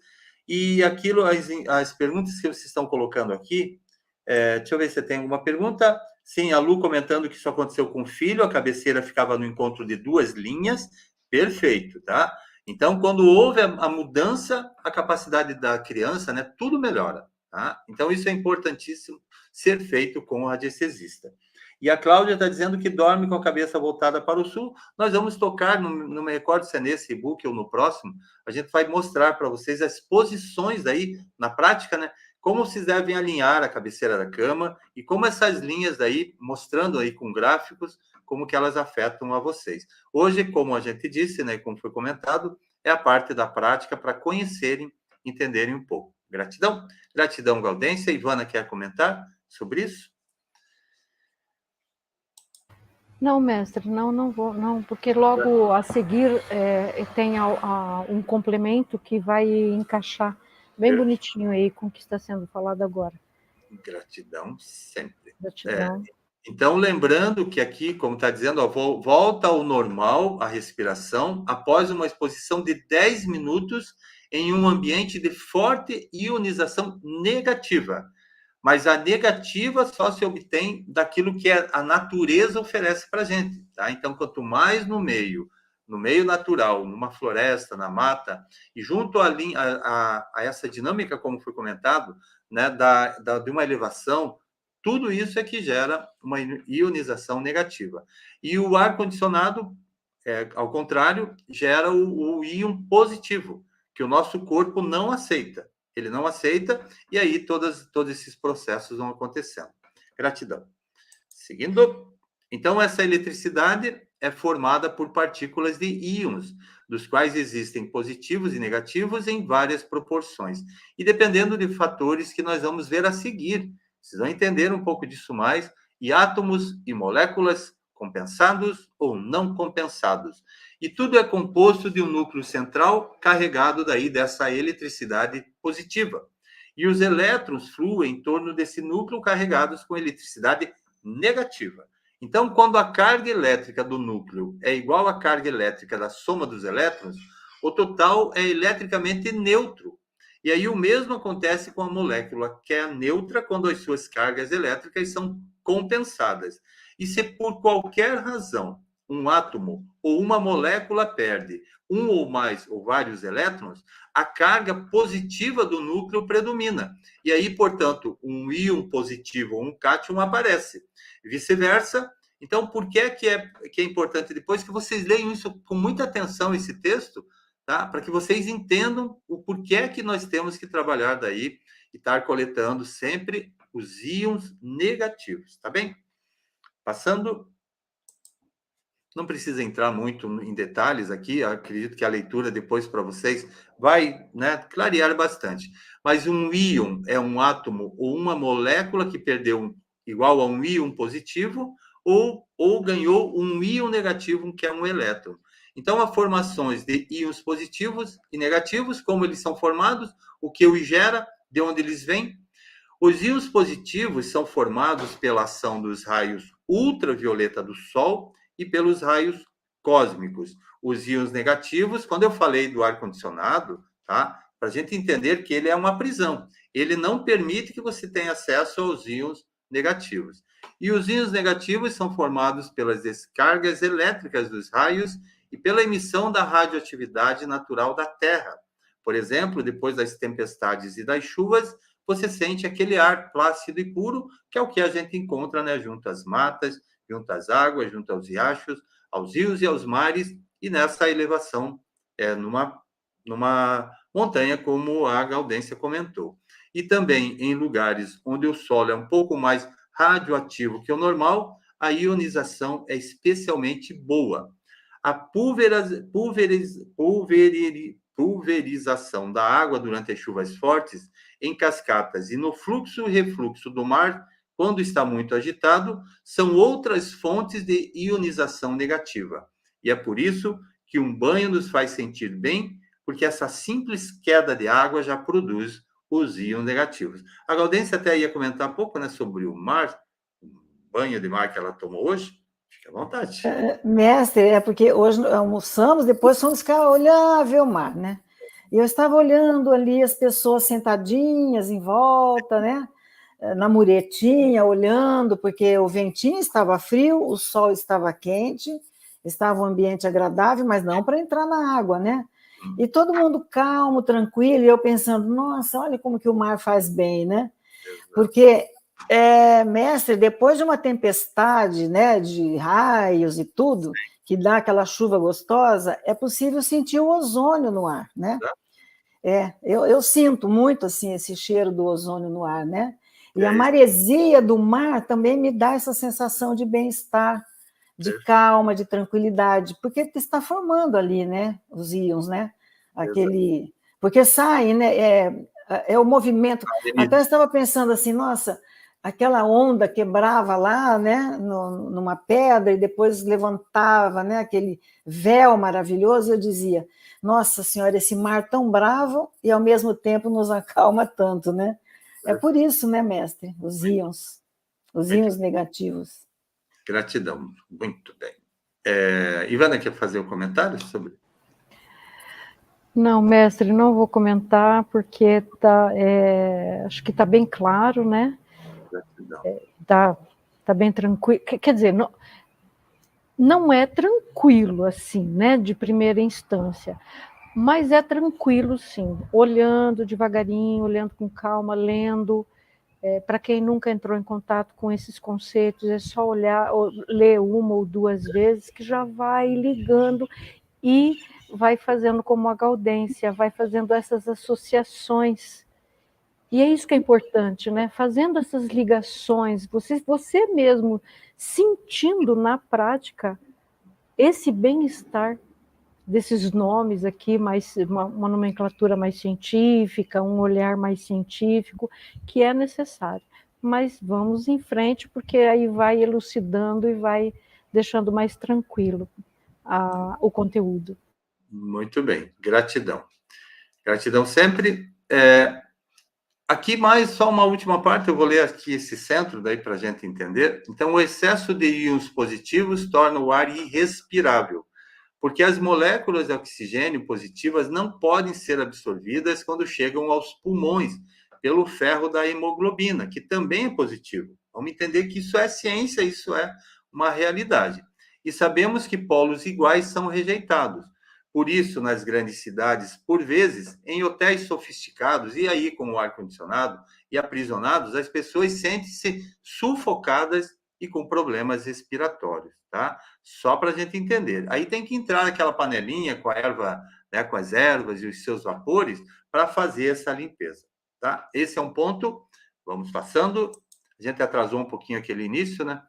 E aquilo, as perguntas que vocês estão colocando aqui, deixa eu ver se tem alguma pergunta. Sim, a Lu comentando que isso aconteceu com o filho, a cabeceira ficava no encontro de 2 linhas, perfeito, tá? Então, quando houve a mudança, a capacidade da criança, né, tudo melhora, tá? Então, isso é importantíssimo ser feito com o radiestesista. E a Cláudia está dizendo que dorme com a cabeça voltada para o sul. Nós vamos tocar, não me recordo se é nesse e-book ou no próximo, a gente vai mostrar para vocês as posições aí, na prática, né? Como vocês devem alinhar a cabeceira da cama e como essas linhas daí, mostrando aí com gráficos, como que elas afetam a vocês. Hoje, como a gente disse, né, como foi comentado, é a parte da prática para conhecerem, entenderem um pouco. Gratidão. Gratidão, Gaudência. Ivana quer comentar sobre isso? Não, mestre, não vou, não, porque logo a seguir tem um complemento que vai encaixar bem bonitinho aí com o que está sendo falado agora. Gratidão sempre. Gratidão. Então, lembrando que aqui, como está dizendo, volta ao normal a respiração após uma exposição de 10 minutos em um ambiente de forte ionização negativa. Mas a negativa só se obtém daquilo que a natureza oferece para a gente, tá? Então, quanto mais no meio natural, numa floresta, na mata, e junto a essa dinâmica, como foi comentado, né, de uma elevação, tudo isso é que gera uma ionização negativa. E o ar-condicionado, ao contrário, gera o íon positivo, que o nosso corpo não aceita. Ele não aceita, e aí todos esses processos vão acontecendo. Gratidão. Seguindo. Então, essa eletricidade é formada por partículas de íons, dos quais existem positivos e negativos em várias proporções. E dependendo de fatores que nós vamos ver a seguir, vocês vão entender um pouco disso mais, e átomos e moléculas compensados ou não compensados. E tudo é composto de um núcleo central carregado daí dessa eletricidade positiva. E os elétrons fluem em torno desse núcleo carregados com eletricidade negativa. Então, quando a carga elétrica do núcleo é igual à carga elétrica da soma dos elétrons, o total é eletricamente neutro. E aí o mesmo acontece com a molécula, que é neutra quando as suas cargas elétricas são compensadas. E se por qualquer razão um átomo ou uma molécula perde um ou mais ou vários elétrons, a carga positiva do núcleo predomina. E aí, portanto, um íon positivo ou um cátion aparece. Vice-versa. Então, por que é importante depois que vocês leiam isso com muita atenção, esse texto, tá? Para que vocês entendam o porquê que nós temos que trabalhar daí e estar coletando sempre os íons negativos, tá bem? Passando, não precisa entrar muito em detalhes aqui, acredito que a leitura depois para vocês vai, né, clarear bastante. Mas um íon é um átomo ou uma molécula que perdeu igual a um íon positivo, ou ganhou um íon negativo, que é um elétron. Então, há formações de íons positivos e negativos, como eles são formados, o que os gera, de onde eles vêm. Os íons positivos são formados pela ação dos raios ultravioleta do Sol e pelos raios cósmicos. Os íons negativos, quando eu falei do ar-condicionado, tá? Para a gente entender que ele é uma prisão. Ele não permite que você tenha acesso aos íons negativos. E os íons negativos são formados pelas descargas elétricas dos raios e pela emissão da radioatividade natural da Terra. Por exemplo, depois das tempestades e das chuvas, você sente aquele ar plácido e puro, que é o que a gente encontra, né, junto às matas, junto às águas, junto aos riachos, aos rios e aos mares, e nessa elevação, numa montanha, como a Gaudência comentou. E também em lugares onde o solo é um pouco mais radioativo que o normal, a ionização é especialmente boa. A pulverização da água durante as chuvas fortes, em cascatas e no fluxo e refluxo do mar, quando está muito agitado, são outras fontes de ionização negativa. E é por isso que um banho nos faz sentir bem, porque essa simples queda de água já produz os íons negativos. A Gaudência até ia comentar um pouco, né, sobre o mar, o banho de mar que ela tomou hoje. Fique à vontade. Mestre, é porque hoje almoçamos, depois fomos ficar olhar, ver o mar, né? E eu estava olhando ali as pessoas sentadinhas em volta, né? Na muretinha, olhando, porque o ventinho estava frio, o sol estava quente, estava um ambiente agradável, mas não para entrar na água, né? E todo mundo calmo, tranquilo, e eu pensando, nossa, olha como que o mar faz bem, né? Porque, mestre, depois de uma tempestade, né, de raios e tudo, que dá aquela chuva gostosa, é possível sentir o ozônio no ar, né? Eu sinto muito, assim, esse cheiro do ozônio no ar, né? E a maresia do mar também me dá essa sensação de bem-estar, de calma, de tranquilidade, porque está formando ali, né, os íons, né? Porque saem, né? É o movimento. Até eu estava pensando assim, nossa, aquela onda quebrava lá, né, numa pedra e depois levantava, né, aquele véu maravilhoso. Eu dizia, nossa Senhora, esse mar tão bravo e ao mesmo tempo nos acalma tanto, né? É por isso, né, mestre? Os íons negativos. Gratidão, muito bem. Ivana, quer fazer um comentário sobre? Não, mestre, não vou comentar, porque acho que está bem claro, né? Tá bem tranquilo. Quer dizer, não é tranquilo assim, né, de primeira instância, mas é tranquilo, sim. Olhando devagarinho, olhando com calma, lendo. Para quem nunca entrou em contato com esses conceitos, é só olhar, ou ler uma ou duas vezes, que já vai ligando e vai fazendo como a Gaudência, vai fazendo essas associações. E é isso que é importante, né? Fazendo essas ligações, você mesmo sentindo na prática esse bem-estar desses nomes aqui, uma nomenclatura mais científica, um olhar mais científico, que é necessário. Mas vamos em frente, porque aí vai elucidando e vai deixando mais tranquilo o conteúdo. Muito bem, gratidão. Gratidão sempre. Aqui mais só uma última parte, eu vou ler aqui esse centro daí para a gente entender. Então, o excesso de íons positivos torna o ar irrespirável, porque as moléculas de oxigênio positivas não podem ser absorvidas quando chegam aos pulmões, pelo ferro da hemoglobina, que também é positivo. Vamos entender que isso é ciência, isso é uma realidade. E sabemos que polos iguais são rejeitados. Por isso, nas grandes cidades, por vezes, em hotéis sofisticados, e aí com o ar-condicionado, e aprisionados, as pessoas sentem-se sufocadas e com problemas respiratórios, tá? Só para a gente entender. Aí tem que entrar naquela panelinha com a erva, né, com as ervas e os seus vapores, para fazer essa limpeza, tá? Esse é um ponto. Vamos passando. A gente atrasou um pouquinho aquele início, né?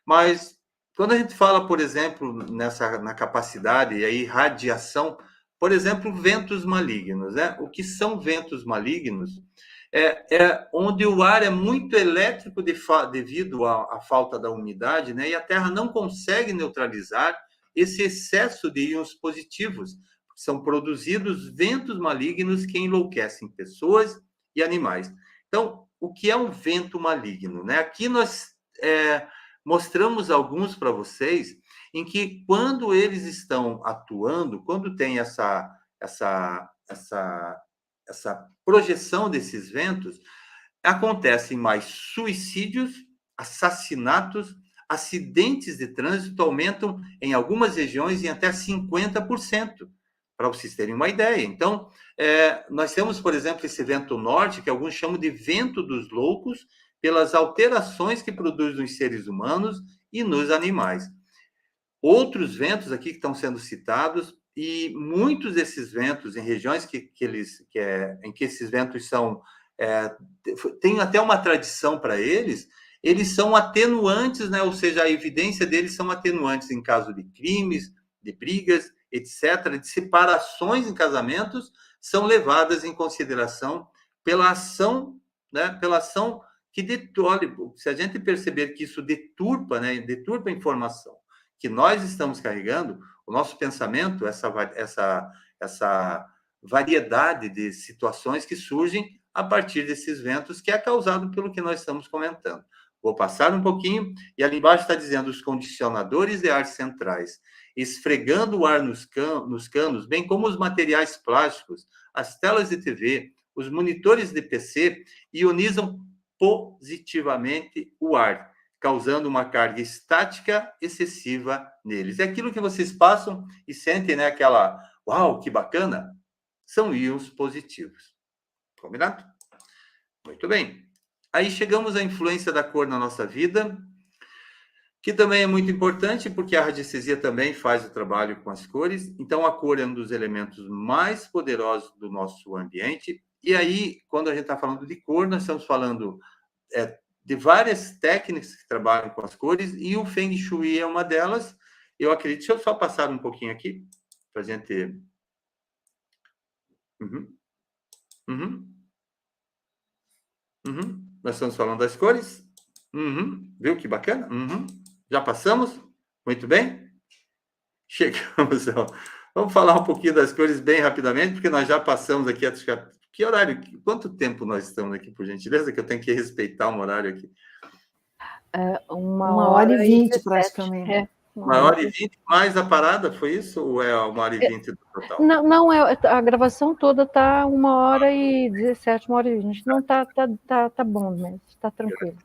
Mas quando a gente fala, por exemplo, na capacidade e aí radiação, por exemplo, ventos malignos, né? O que são ventos malignos? é onde o ar é muito elétrico devido à falta da umidade, né? E a Terra não consegue neutralizar esse excesso de íons positivos. São produzidos ventos malignos que enlouquecem pessoas e animais. Então, o que é um vento maligno, né? Aqui nós mostramos alguns para vocês em que, quando eles estão atuando, quando tem essa projeção desses ventos, acontecem mais suicídios, assassinatos, acidentes de trânsito aumentam em algumas regiões em até 50%, para vocês terem uma ideia. Então, nós temos, por exemplo, esse vento norte, que alguns chamam de vento dos loucos, pelas alterações que produz nos seres humanos e nos animais. Outros ventos aqui que estão sendo citados, e muitos desses ventos em regiões em que esses ventos são tem até uma tradição para eles são atenuantes, né? Ou seja, a evidência deles são atenuantes em caso de crimes, de brigas, etc., de separações em casamentos, são levadas em consideração pela ação, né? Pela ação que se a gente perceber que isso deturpa, né? Deturpa a informação que nós estamos carregando, o nosso pensamento, essa variedade de situações que surgem a partir desses ventos, que é causado pelo que nós estamos comentando. Vou passar um pouquinho, e ali embaixo está dizendo os condicionadores de ar centrais, esfregando o ar nos canos, bem como os materiais plásticos, as telas de TV, os monitores de PC, ionizam positivamente o ar, causando uma carga estática excessiva neles. É aquilo que vocês passam e sentem, né? Aquela, uau, que bacana! São íons positivos. Combinado? Muito bem. Aí chegamos à influência da cor na nossa vida, que também é muito importante, porque a radiestesia também faz o trabalho com as cores. Então, a cor é um dos elementos mais poderosos do nosso ambiente. E aí, quando a gente está falando de cor, nós estamos falando de várias técnicas que trabalham com as cores, e o Feng Shui é uma delas. Eu acredito, deixa eu só passar um pouquinho aqui, para a gente... Nós estamos falando das cores. Viu que bacana? Já passamos? Muito bem. Chegamos Vamos falar um pouquinho das cores bem rapidamente, porque nós já passamos aqui... Que horário? Quanto tempo nós estamos aqui, por gentileza? Que eu tenho que respeitar um horário aqui. 1h20, praticamente. 1h20 mais a parada, foi isso? Ou é 1h20 do total? Não, a gravação toda está 1h17, 1h20. Não, tá bom mesmo, está tranquilo.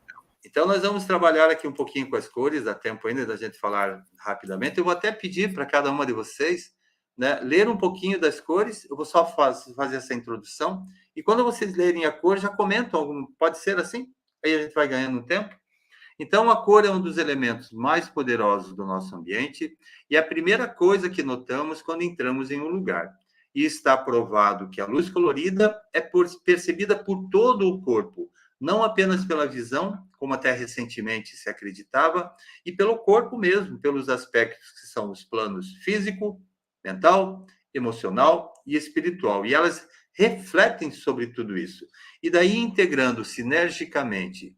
Então, nós vamos trabalhar aqui um pouquinho com as cores, dá tempo ainda da gente falar rapidamente. Eu vou até pedir para cada uma de vocês, né, ler um pouquinho das cores. Eu vou só fazer essa introdução, e quando vocês lerem a cor, já comentam, pode ser assim? Aí a gente vai ganhando um tempo. Então, a cor é um dos elementos mais poderosos do nosso ambiente, e a primeira coisa que notamos quando entramos em um lugar. E está provado que a luz colorida é percebida por todo o corpo, não apenas pela visão, como até recentemente se acreditava, e pelo corpo mesmo, pelos aspectos que são os planos físico, mental, emocional e espiritual. E elas refletem sobre tudo isso. E daí, integrando sinergicamente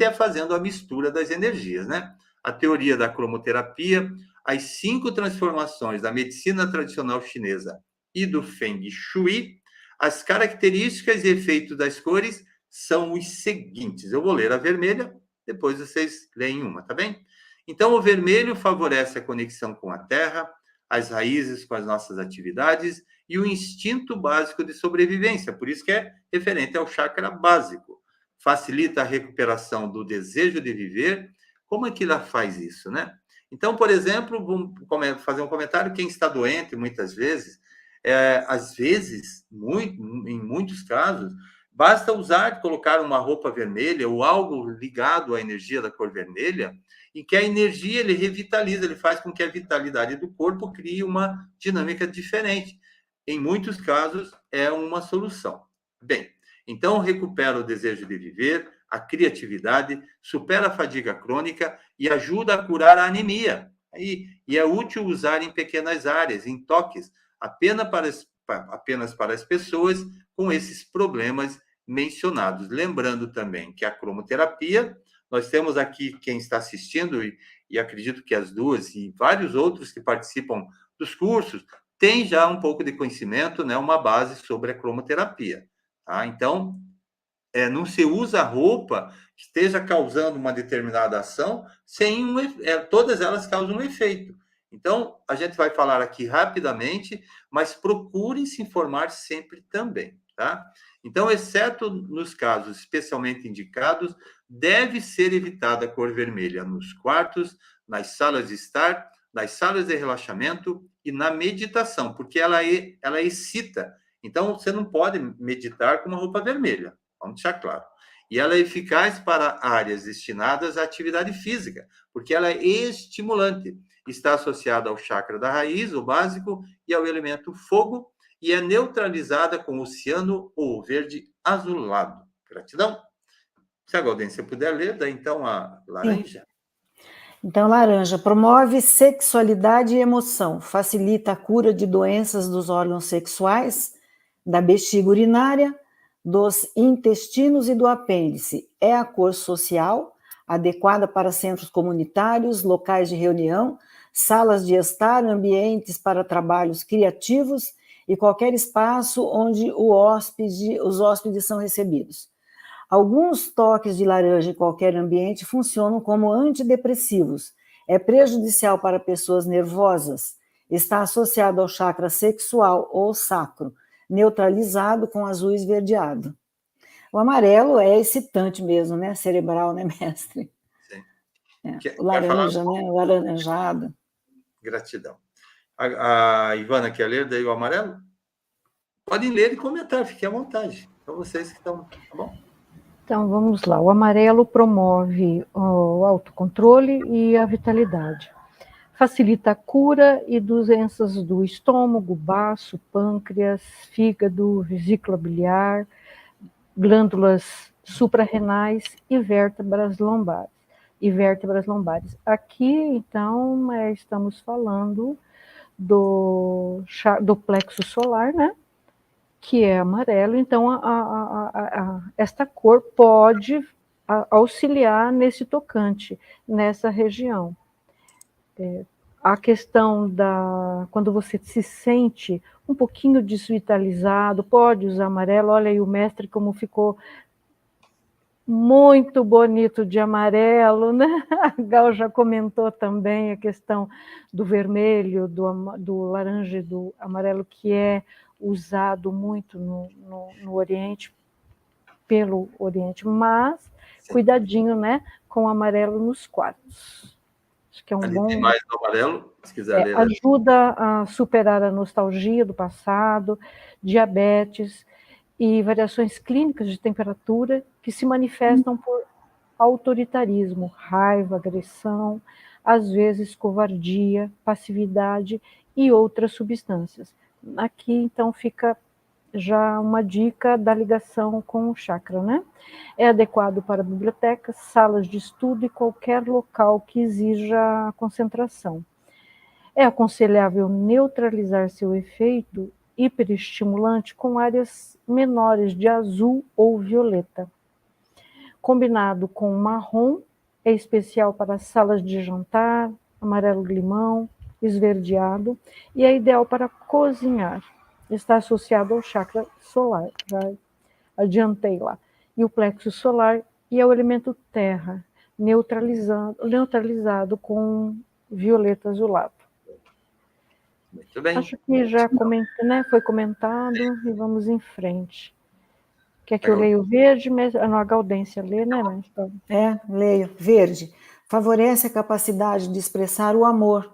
é fazendo a mistura das energias, né? A teoria da cromoterapia, as 5 transformações da medicina tradicional chinesa e do Feng Shui, as características e efeitos das cores são os seguintes. Eu vou ler a vermelha, depois vocês leem uma, tá bem? Então, o vermelho favorece a conexão com a terra, as raízes com as nossas atividades e o instinto básico de sobrevivência, por isso que é referente ao chakra básico. Facilita a recuperação do desejo de viver. Como é que ela faz isso, né? Então, por exemplo, vamos fazer um comentário. Quem está doente, muitas vezes, às vezes, em muitos casos, basta colocar uma roupa vermelha ou algo ligado à energia da cor vermelha, e que a energia ele revitaliza, ele faz com que a vitalidade do corpo crie uma dinâmica diferente. Em muitos casos, é uma solução. Bem, então recupera o desejo de viver, a criatividade, supera a fadiga crônica e ajuda a curar a anemia. E é útil usar em pequenas áreas, em toques, apenas apenas para as pessoas com esses problemas mencionados. Lembrando também que a cromoterapia, nós temos aqui quem está assistindo, e acredito que as duas e vários outros que participam dos cursos, tem já um pouco de conhecimento, né, uma base sobre a cromoterapia. Tá? Então, não se usa roupa que esteja causando uma determinada ação sem todas elas causam um efeito. Então, a gente vai falar aqui rapidamente, mas procurem se informar sempre também, tá? Então, exceto nos casos especialmente indicados, deve ser evitada a cor vermelha nos quartos, nas salas de estar, nas salas de relaxamento e na meditação, porque ela excita. Então, você não pode meditar com uma roupa vermelha. Vamos deixar claro. E ela é eficaz para áreas destinadas à atividade física, porque ela é estimulante. Está associada ao chakra da raiz, o básico, e ao elemento fogo, e é neutralizada com o ciano ou verde azulado. Gratidão. Se a Gaudência puder ler, daí então a laranja. Sim. Então, laranja promove sexualidade e emoção, facilita a cura de doenças dos órgãos sexuais, da bexiga urinária, dos intestinos e do apêndice. É a cor social, adequada para centros comunitários, locais de reunião, salas de estar, ambientes para trabalhos criativos e qualquer espaço onde os hóspedes são recebidos. Alguns toques de laranja em qualquer ambiente funcionam como antidepressivos. É prejudicial para pessoas nervosas. Está associado ao chakra sexual ou sacro, neutralizado com azul esverdeado. O amarelo é excitante mesmo, né? Cerebral, né, mestre? Sim. O laranja, né? O alaranjado. Gratidão. A Ivana quer ler daí o amarelo? Podem ler e comentar, fiquem à vontade. Para vocês que estão, tá bom? Então, vamos lá. O amarelo promove o autocontrole e a vitalidade. Facilita a cura e doenças do estômago, baço, pâncreas, fígado, vesícula biliar, glândulas suprarrenais e vértebras lombares. Aqui, então, estamos falando do plexo solar, né? Que é amarelo, então esta cor pode auxiliar nesse tocante, nessa região. A questão quando você se sente um pouquinho desvitalizado, pode usar amarelo. Olha aí o mestre como ficou muito bonito de amarelo, né? A Gal já comentou também a questão do vermelho, do laranja e do amarelo, que é usado muito no Oriente, pelo Oriente, mas sim, cuidadinho, né, com o amarelo nos quartos. Acho que é um ali bom... tem mais do amarelo, se quiser ler. Ajuda a superar a nostalgia do passado, diabetes e variações clínicas de temperatura que se manifestam por autoritarismo, raiva, agressão, às vezes covardia, passividade e outras substâncias. Aqui, então, fica já uma dica da ligação com o chakra, né? É adequado para bibliotecas, salas de estudo e qualquer local que exija concentração. É aconselhável neutralizar seu efeito hiperestimulante com áreas menores de azul ou violeta. Combinado com marrom, é especial para salas de jantar, amarelo-limão, esverdeado, e é ideal para cozinhar. Está associado ao chakra solar, já adiantei lá. E o plexo solar e ao elemento terra, neutralizado com violeta azulado. Muito bem. Acho que já foi comentado e vamos em frente. Quer que eu leia o verde? Não, a Gaudência lê, né? Leio. Verde. Favorece a capacidade de expressar o amor,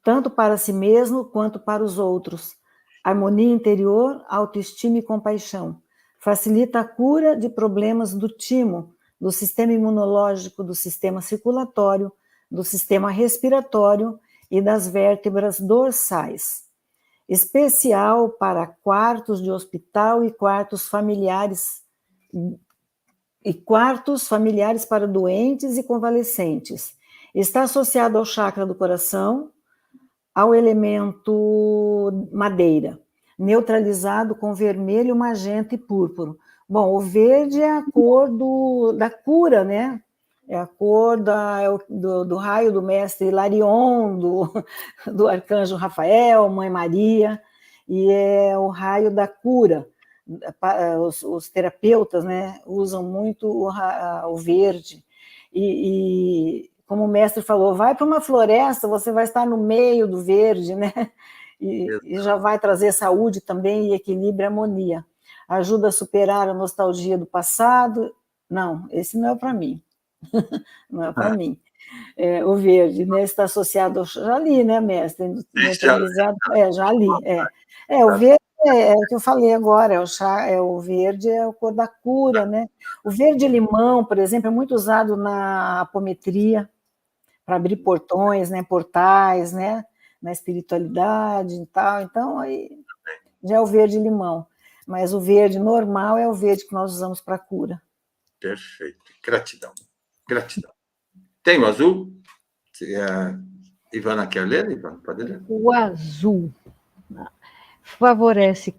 tanto para si mesmo quanto para os outros. Harmonia interior, autoestima e compaixão. Facilita a cura de problemas do timo, do sistema imunológico, do sistema circulatório, do sistema respiratório e das vértebras dorsais. Especial para quartos de hospital e quartos familiares para doentes e convalescentes. Está associado ao chakra do coração, ao elemento madeira. neutralizado com vermelho, magenta e púrpura. Bom, o verde é a cor da cura, né? É a cor do raio do mestre Hilarion, do arcanjo Rafael, Mãe Maria, e é o raio da cura. Os terapeutas, né, usam muito o verde. E como o mestre falou, vai para uma floresta, você vai estar no meio do verde, né? E já vai trazer saúde também, e equilíbrio e harmonia. Ajuda a superar a nostalgia do passado. Não, esse não é para mim. Não é para mim. O verde, né, está associado, já li, né, mestre? Neutralizado, já li. O verde é o que eu falei agora, o verde é a cor da cura, né? O verde-limão, por exemplo, é muito usado na apometria, para abrir portões, né, portais, né, na espiritualidade e tal. Então, aí já é o verde-limão. Mas o verde normal é o verde que nós usamos para cura. Perfeito. Gratidão. Gratidão. Tem o azul? Ivana quer ler? Ivana, pode ler. O azul favorece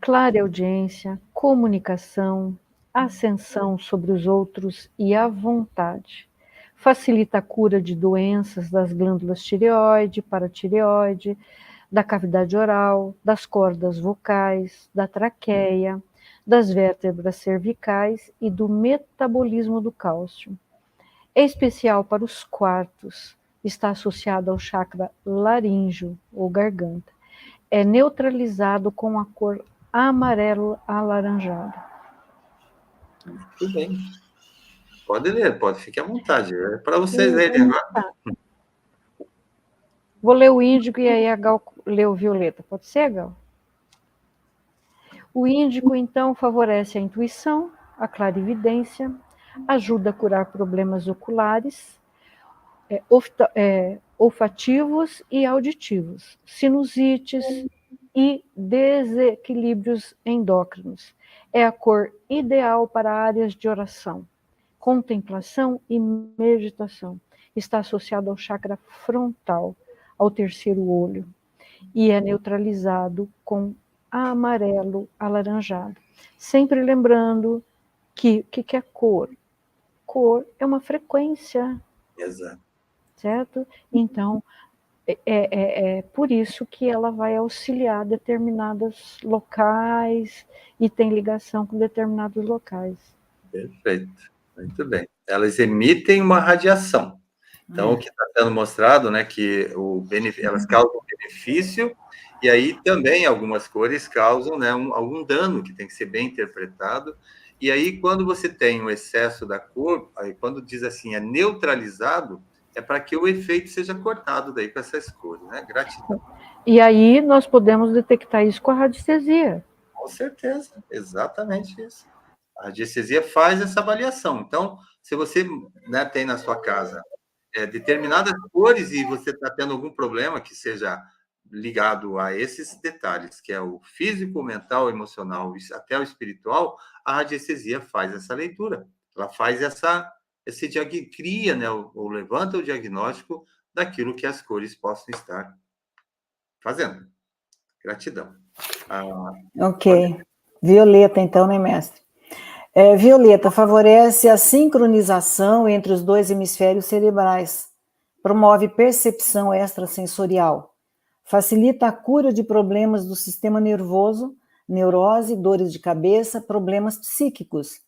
clareaudiência, comunicação, ascensão sobre os outros e a vontade. Facilita a cura de doenças das glândulas tireoide, paratireoide, da cavidade oral, das cordas vocais, da traqueia, das vértebras cervicais e do metabolismo do cálcio. É especial para os quartos, está associado ao chakra laríngeo ou garganta. É neutralizado com a cor amarelo alaranjado. Tudo bem. Pode ler, pode, fique à vontade. É para vocês lerem agora. Vou ler o índico e aí a Gal lê o violeta. Pode ser, Gal? O índico, então, favorece a intuição, a clarividência, ajuda a curar problemas oculares, olfativos e auditivos, sinusites e desequilíbrios endócrinos. É a cor ideal para áreas de oração, contemplação e meditação. Está associado ao chakra frontal, ao terceiro olho, e é neutralizado com amarelo alaranjado. Sempre lembrando que é cor? Cor é uma frequência. Exato. Certo? Então, é por isso que ela vai auxiliar determinados locais e tem ligação com determinados locais. Perfeito. Muito bem. Elas emitem uma radiação. Então, o que está sendo mostrado, né, que elas causam benefício, e aí também algumas cores causam, né, algum dano que tem que ser bem interpretado. E aí, quando você tem um excesso da cor, aí quando diz assim, é neutralizado, é para que o efeito seja cortado daí com essas cores, né? Gratidão. E aí nós podemos detectar isso com a radiestesia. Com certeza, exatamente isso. A radiestesia faz essa avaliação. Então, se você, né, tem na sua casa determinadas cores e você está tendo algum problema que seja ligado a esses detalhes, que é o físico, mental, emocional, até o espiritual, a radiestesia faz essa leitura. Ela faz cria, né, ou levanta o diagnóstico daquilo que as cores possam estar fazendo. Gratidão. Ok. Violeta, então, né, mestre? Violeta favorece a sincronização entre os dois hemisférios cerebrais, promove percepção extrasensorial, facilita a cura de problemas do sistema nervoso, neurose, dores de cabeça, problemas psíquicos.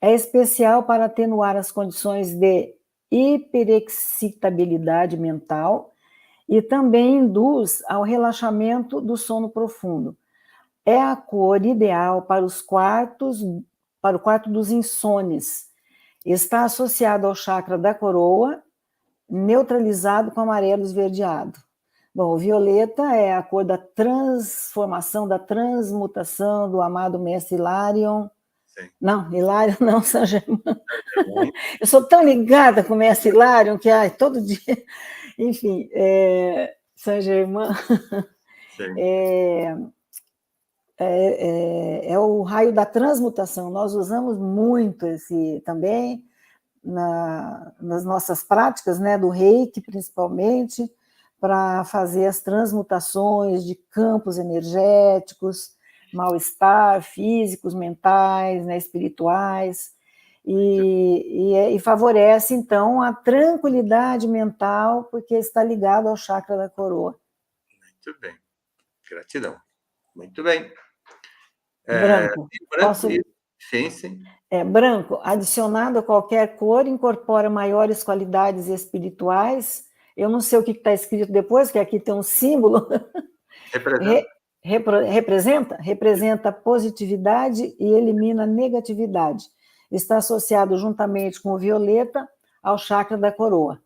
É especial para atenuar as condições de hiperexcitabilidade mental e também induz ao relaxamento do sono profundo. É a cor ideal para o quarto dos insones. Está associado ao chakra da coroa, neutralizado com amarelo esverdeado. Bom, o violeta é a cor da transformação, da transmutação do amado mestre Hilarion. Sim. Não, Hilarion não, Saint Germain. Eu sou tão ligada com o mestre Hilarion que, todo dia... Enfim, Saint Germain é o raio da transmutação. Nós usamos muito esse também nas nossas práticas, né, do Reiki, principalmente, para fazer as transmutações de campos energéticos, mal-estar, físicos, mentais, né, espirituais, e favorece, então, a tranquilidade mental, porque está ligado ao chakra da coroa. Muito bem. Gratidão. Muito bem. Branco. Posso... Sim, sim. Branco, adicionado a qualquer cor, incorpora maiores qualidades espirituais. Eu não sei o que está escrito depois, que aqui tem um símbolo. Representa positividade e elimina negatividade. Está associado juntamente com o violeta ao chakra da coroa.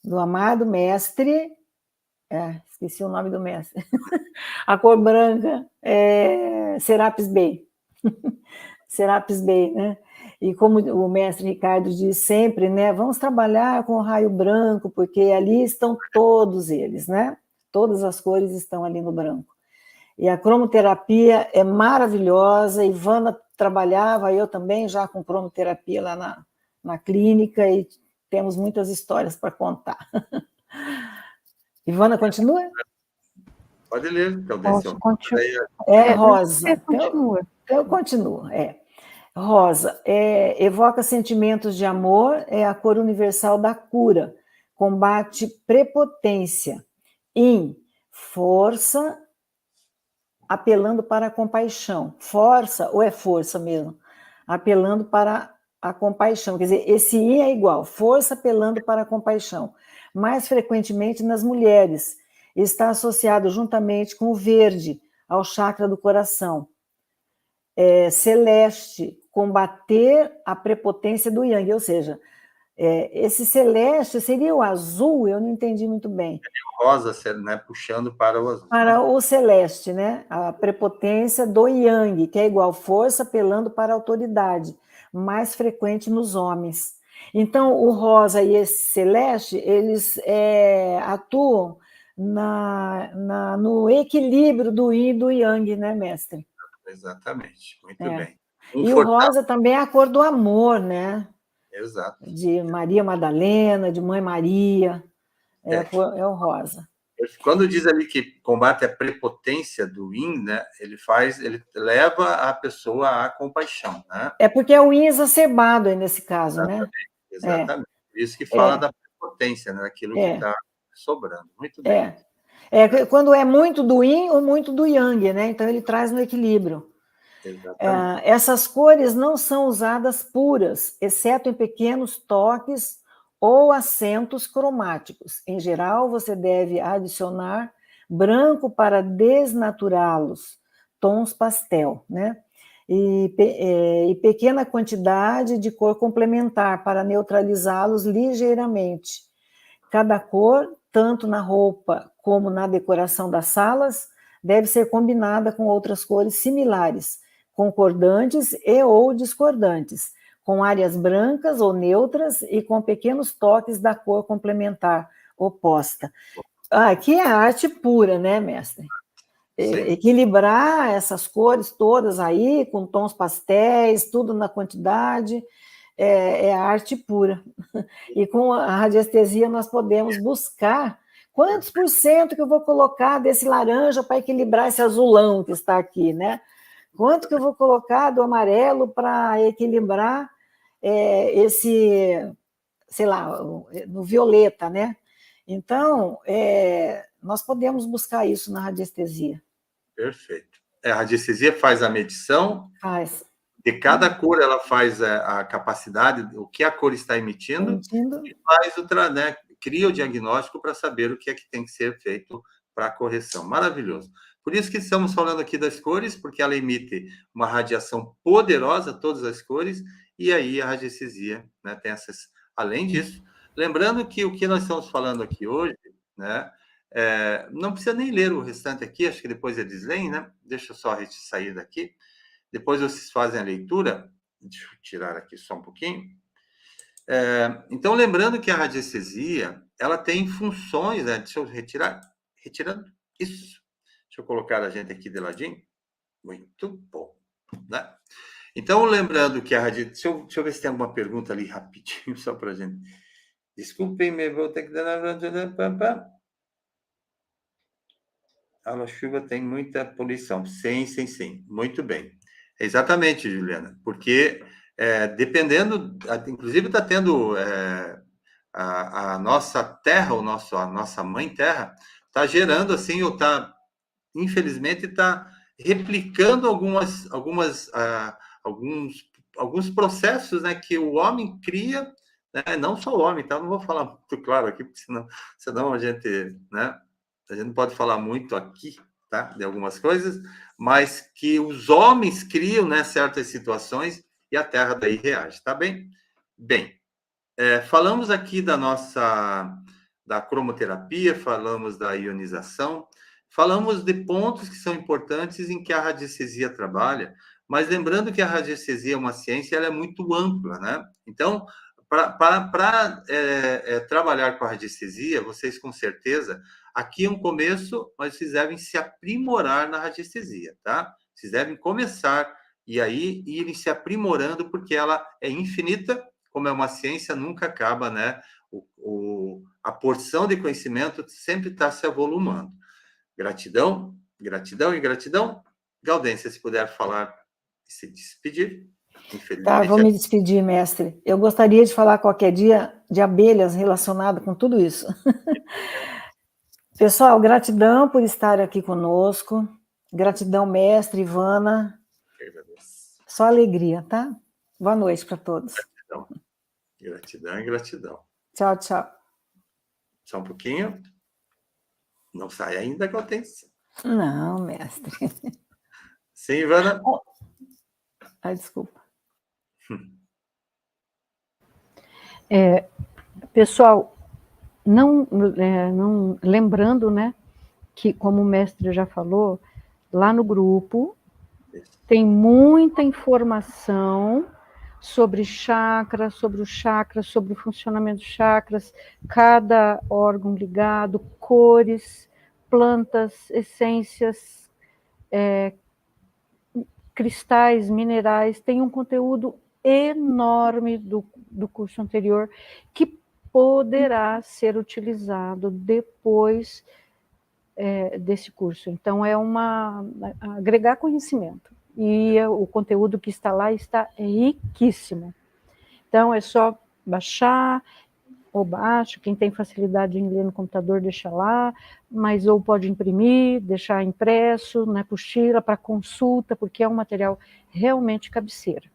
Do amado mestre, esqueci o nome do mestre, a cor branca é Serapis Bey. Serapis Bey, né? E como o mestre Ricardo diz sempre, né? Vamos trabalhar com o raio branco, porque ali estão todos eles, né? Todas as cores estão ali no branco. E a cromoterapia é maravilhosa. Ivana trabalhava, eu também, já com cromoterapia lá na clínica, e temos muitas histórias para contar. Ivana, continua? Pode ler, então. Posso continuar? Rosa. Continua. Eu continuo, Rosa, evoca sentimentos de amor, é a cor universal da cura, combate prepotência. Força, apelando para a compaixão. Força, ou é força mesmo? Apelando para a compaixão. Quer dizer, esse I é igual, força apelando para a compaixão. Mais frequentemente nas mulheres. Está associado juntamente com o verde, ao chakra do coração. Celeste, combater a prepotência do Yang, ou seja, esse celeste seria o azul, eu não entendi muito bem. O rosa, né, puxando para o azul. Para o celeste, né? A prepotência do Yang, que é igual força apelando para a autoridade, mais frequente nos homens. Então, o rosa e esse celeste, eles atuam no equilíbrio do Yin e do Yang, né, mestre? Exatamente, muito bem. E o rosa também é a cor do amor, né? Exato. De Maria Madalena, de Mãe Maria, é o rosa. Quando diz ali que combate a prepotência do Yin, né, ele leva a pessoa à compaixão, né? É porque é o Yin exacerbado aí nesse caso, exatamente, né? Exatamente. Por isso que fala da prepotência, né, daquilo que está sobrando. Muito bem. Quando é muito do Yin ou muito do Yang, né? Então ele traz no equilíbrio. Essas cores não são usadas puras, exceto em pequenos toques ou acentos cromáticos. Em geral, você deve adicionar branco para desnaturá-los, tons pastel, né? E pequena quantidade de cor complementar para neutralizá-los ligeiramente. Cada cor, tanto na roupa como na decoração das salas, deve ser combinada com outras cores similares, concordantes e ou discordantes, com áreas brancas ou neutras e com pequenos toques da cor complementar oposta. Aqui é a arte pura, né, mestre? Equilibrar essas cores todas aí, com tons pastéis, tudo na quantidade, é a arte pura. E com a radiestesia nós podemos buscar quantos por cento que eu vou colocar desse laranja para equilibrar esse azulão que está aqui, né? Quanto que eu vou colocar do amarelo para equilibrar esse, sei lá, no violeta, né? Então, nós podemos buscar isso na radiestesia. Perfeito. A radiestesia faz a medição. Faz. De cada cor, ela faz a capacidade, o que a cor está emitindo. E faz né, cria o diagnóstico para saber o que é que tem que ser feito para a correção. Maravilhoso. Por isso que estamos falando aqui das cores, porque ela emite uma radiação poderosa, todas as cores, e aí a radiestesia, né, tem essas. Além disso, lembrando que o que nós estamos falando aqui hoje, né, não precisa nem ler o restante aqui, acho que depois eles leem, né? Deixa eu só sair daqui. Depois vocês fazem a leitura. Deixa eu tirar aqui só um pouquinho. Então, lembrando que a radiestesia, ela tem funções, né? Deixa eu retirando isso. Deixa eu colocar a gente aqui de ladinho. Muito bom, né? Então, lembrando que a radiestesia... Deixa eu ver se tem alguma pergunta ali rapidinho, só para a gente... Desculpem-me, vou ter que... A chuva tem muita poluição. Sim, sim, sim. Muito bem. Exatamente, Juliana. Porque, dependendo... Inclusive, está tendo... a nossa terra, a nossa mãe terra, está gerando, assim, ou está... Infelizmente, está replicando alguns processos, né, que o homem cria, né, não só o homem, tá? Não vou falar muito claro aqui, porque senão a gente, né, a gente não pode falar muito aqui, tá, de algumas coisas, mas que os homens criam, né, certas situações e a Terra daí reage, tá bem? Bem, falamos aqui da cromoterapia, falamos da ionização, falamos de pontos que são importantes em que a radiestesia trabalha, mas lembrando que a radiestesia é uma ciência, ela é muito ampla, né? Então, para trabalhar com a radiestesia, vocês com certeza, aqui é um começo, mas vocês devem se aprimorar na radiestesia, tá? Vocês devem começar e aí irem se aprimorando, porque ela é infinita, como é uma ciência, nunca acaba, né? A porção de conhecimento sempre está se avolumando. Gratidão, gratidão e gratidão. Gaudência, se puder falar e se despedir. Infelizmente. Tá, vou me despedir, mestre. Eu gostaria de falar qualquer dia de abelhas relacionado com tudo isso. Pessoal, gratidão por estar aqui conosco. Gratidão, mestre, Ivana. Só alegria, tá? Boa noite para todos. Gratidão. Gratidão e gratidão. Tchau, tchau. Só um pouquinho. Não sai ainda, Gaudência. Não, mestre. Sim, Ivana? Ai, desculpa. Pessoal, não lembrando, né, que, como o mestre já falou, lá no grupo tem muita informação sobre chakras, sobre o funcionamento dos chakras, cada órgão ligado, cores, plantas, essências, cristais, minerais. Tem um conteúdo enorme do curso anterior que poderá ser utilizado depois desse curso. Então, agregar conhecimento. E o conteúdo que está lá está riquíssimo. Então, é só baixar, ou baixa, quem tem facilidade em ler no computador, deixa lá, mas ou pode imprimir, deixar impresso, na apostila, para consulta, porque é um material realmente cabeceira.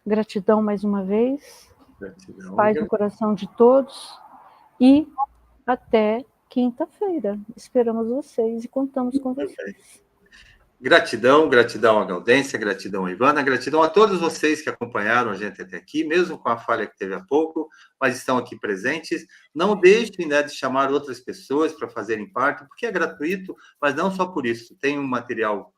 Gratidão mais uma vez, Gratidão. paz no coração de todos, e até quinta-feira. Esperamos vocês e contamos com vocês. Gratidão, gratidão a Gaudência, gratidão a Ivana, gratidão a todos vocês que acompanharam a gente até aqui, mesmo com a falha que teve há pouco, mas estão aqui presentes. Não deixem, né, de chamar outras pessoas para fazerem parte, porque é gratuito, mas não só por isso. Tem um material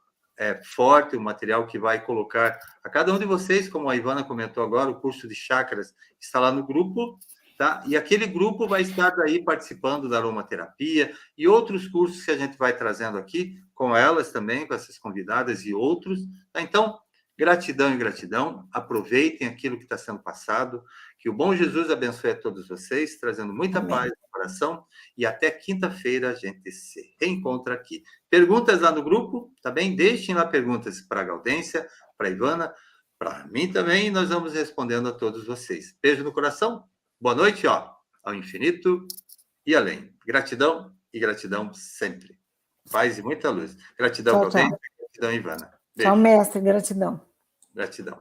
forte, um material que vai colocar a cada um de vocês, como a Ivana comentou agora, o curso de chakras está lá no grupo, tá? E aquele grupo vai estar aí participando da aromaterapia e outros cursos que a gente vai trazendo aqui, com elas também, com essas convidadas e outros. Tá? Então, gratidão e gratidão. Aproveitem aquilo que está sendo passado. Que o bom Jesus abençoe a todos vocês, trazendo muita paz no coração. E até quinta-feira a gente se reencontra aqui. Perguntas lá no grupo, tá bem? Deixem lá perguntas para a Gaudência, para a Ivana, para mim também, e nós vamos respondendo a todos vocês. Beijo no coração. Boa noite, ó, ao infinito e além. Gratidão e gratidão sempre. Paz e muita luz. Gratidão, Gaudência. Gratidão, Ivana. Beijo. Tchau, mestre. Gratidão. Gratidão.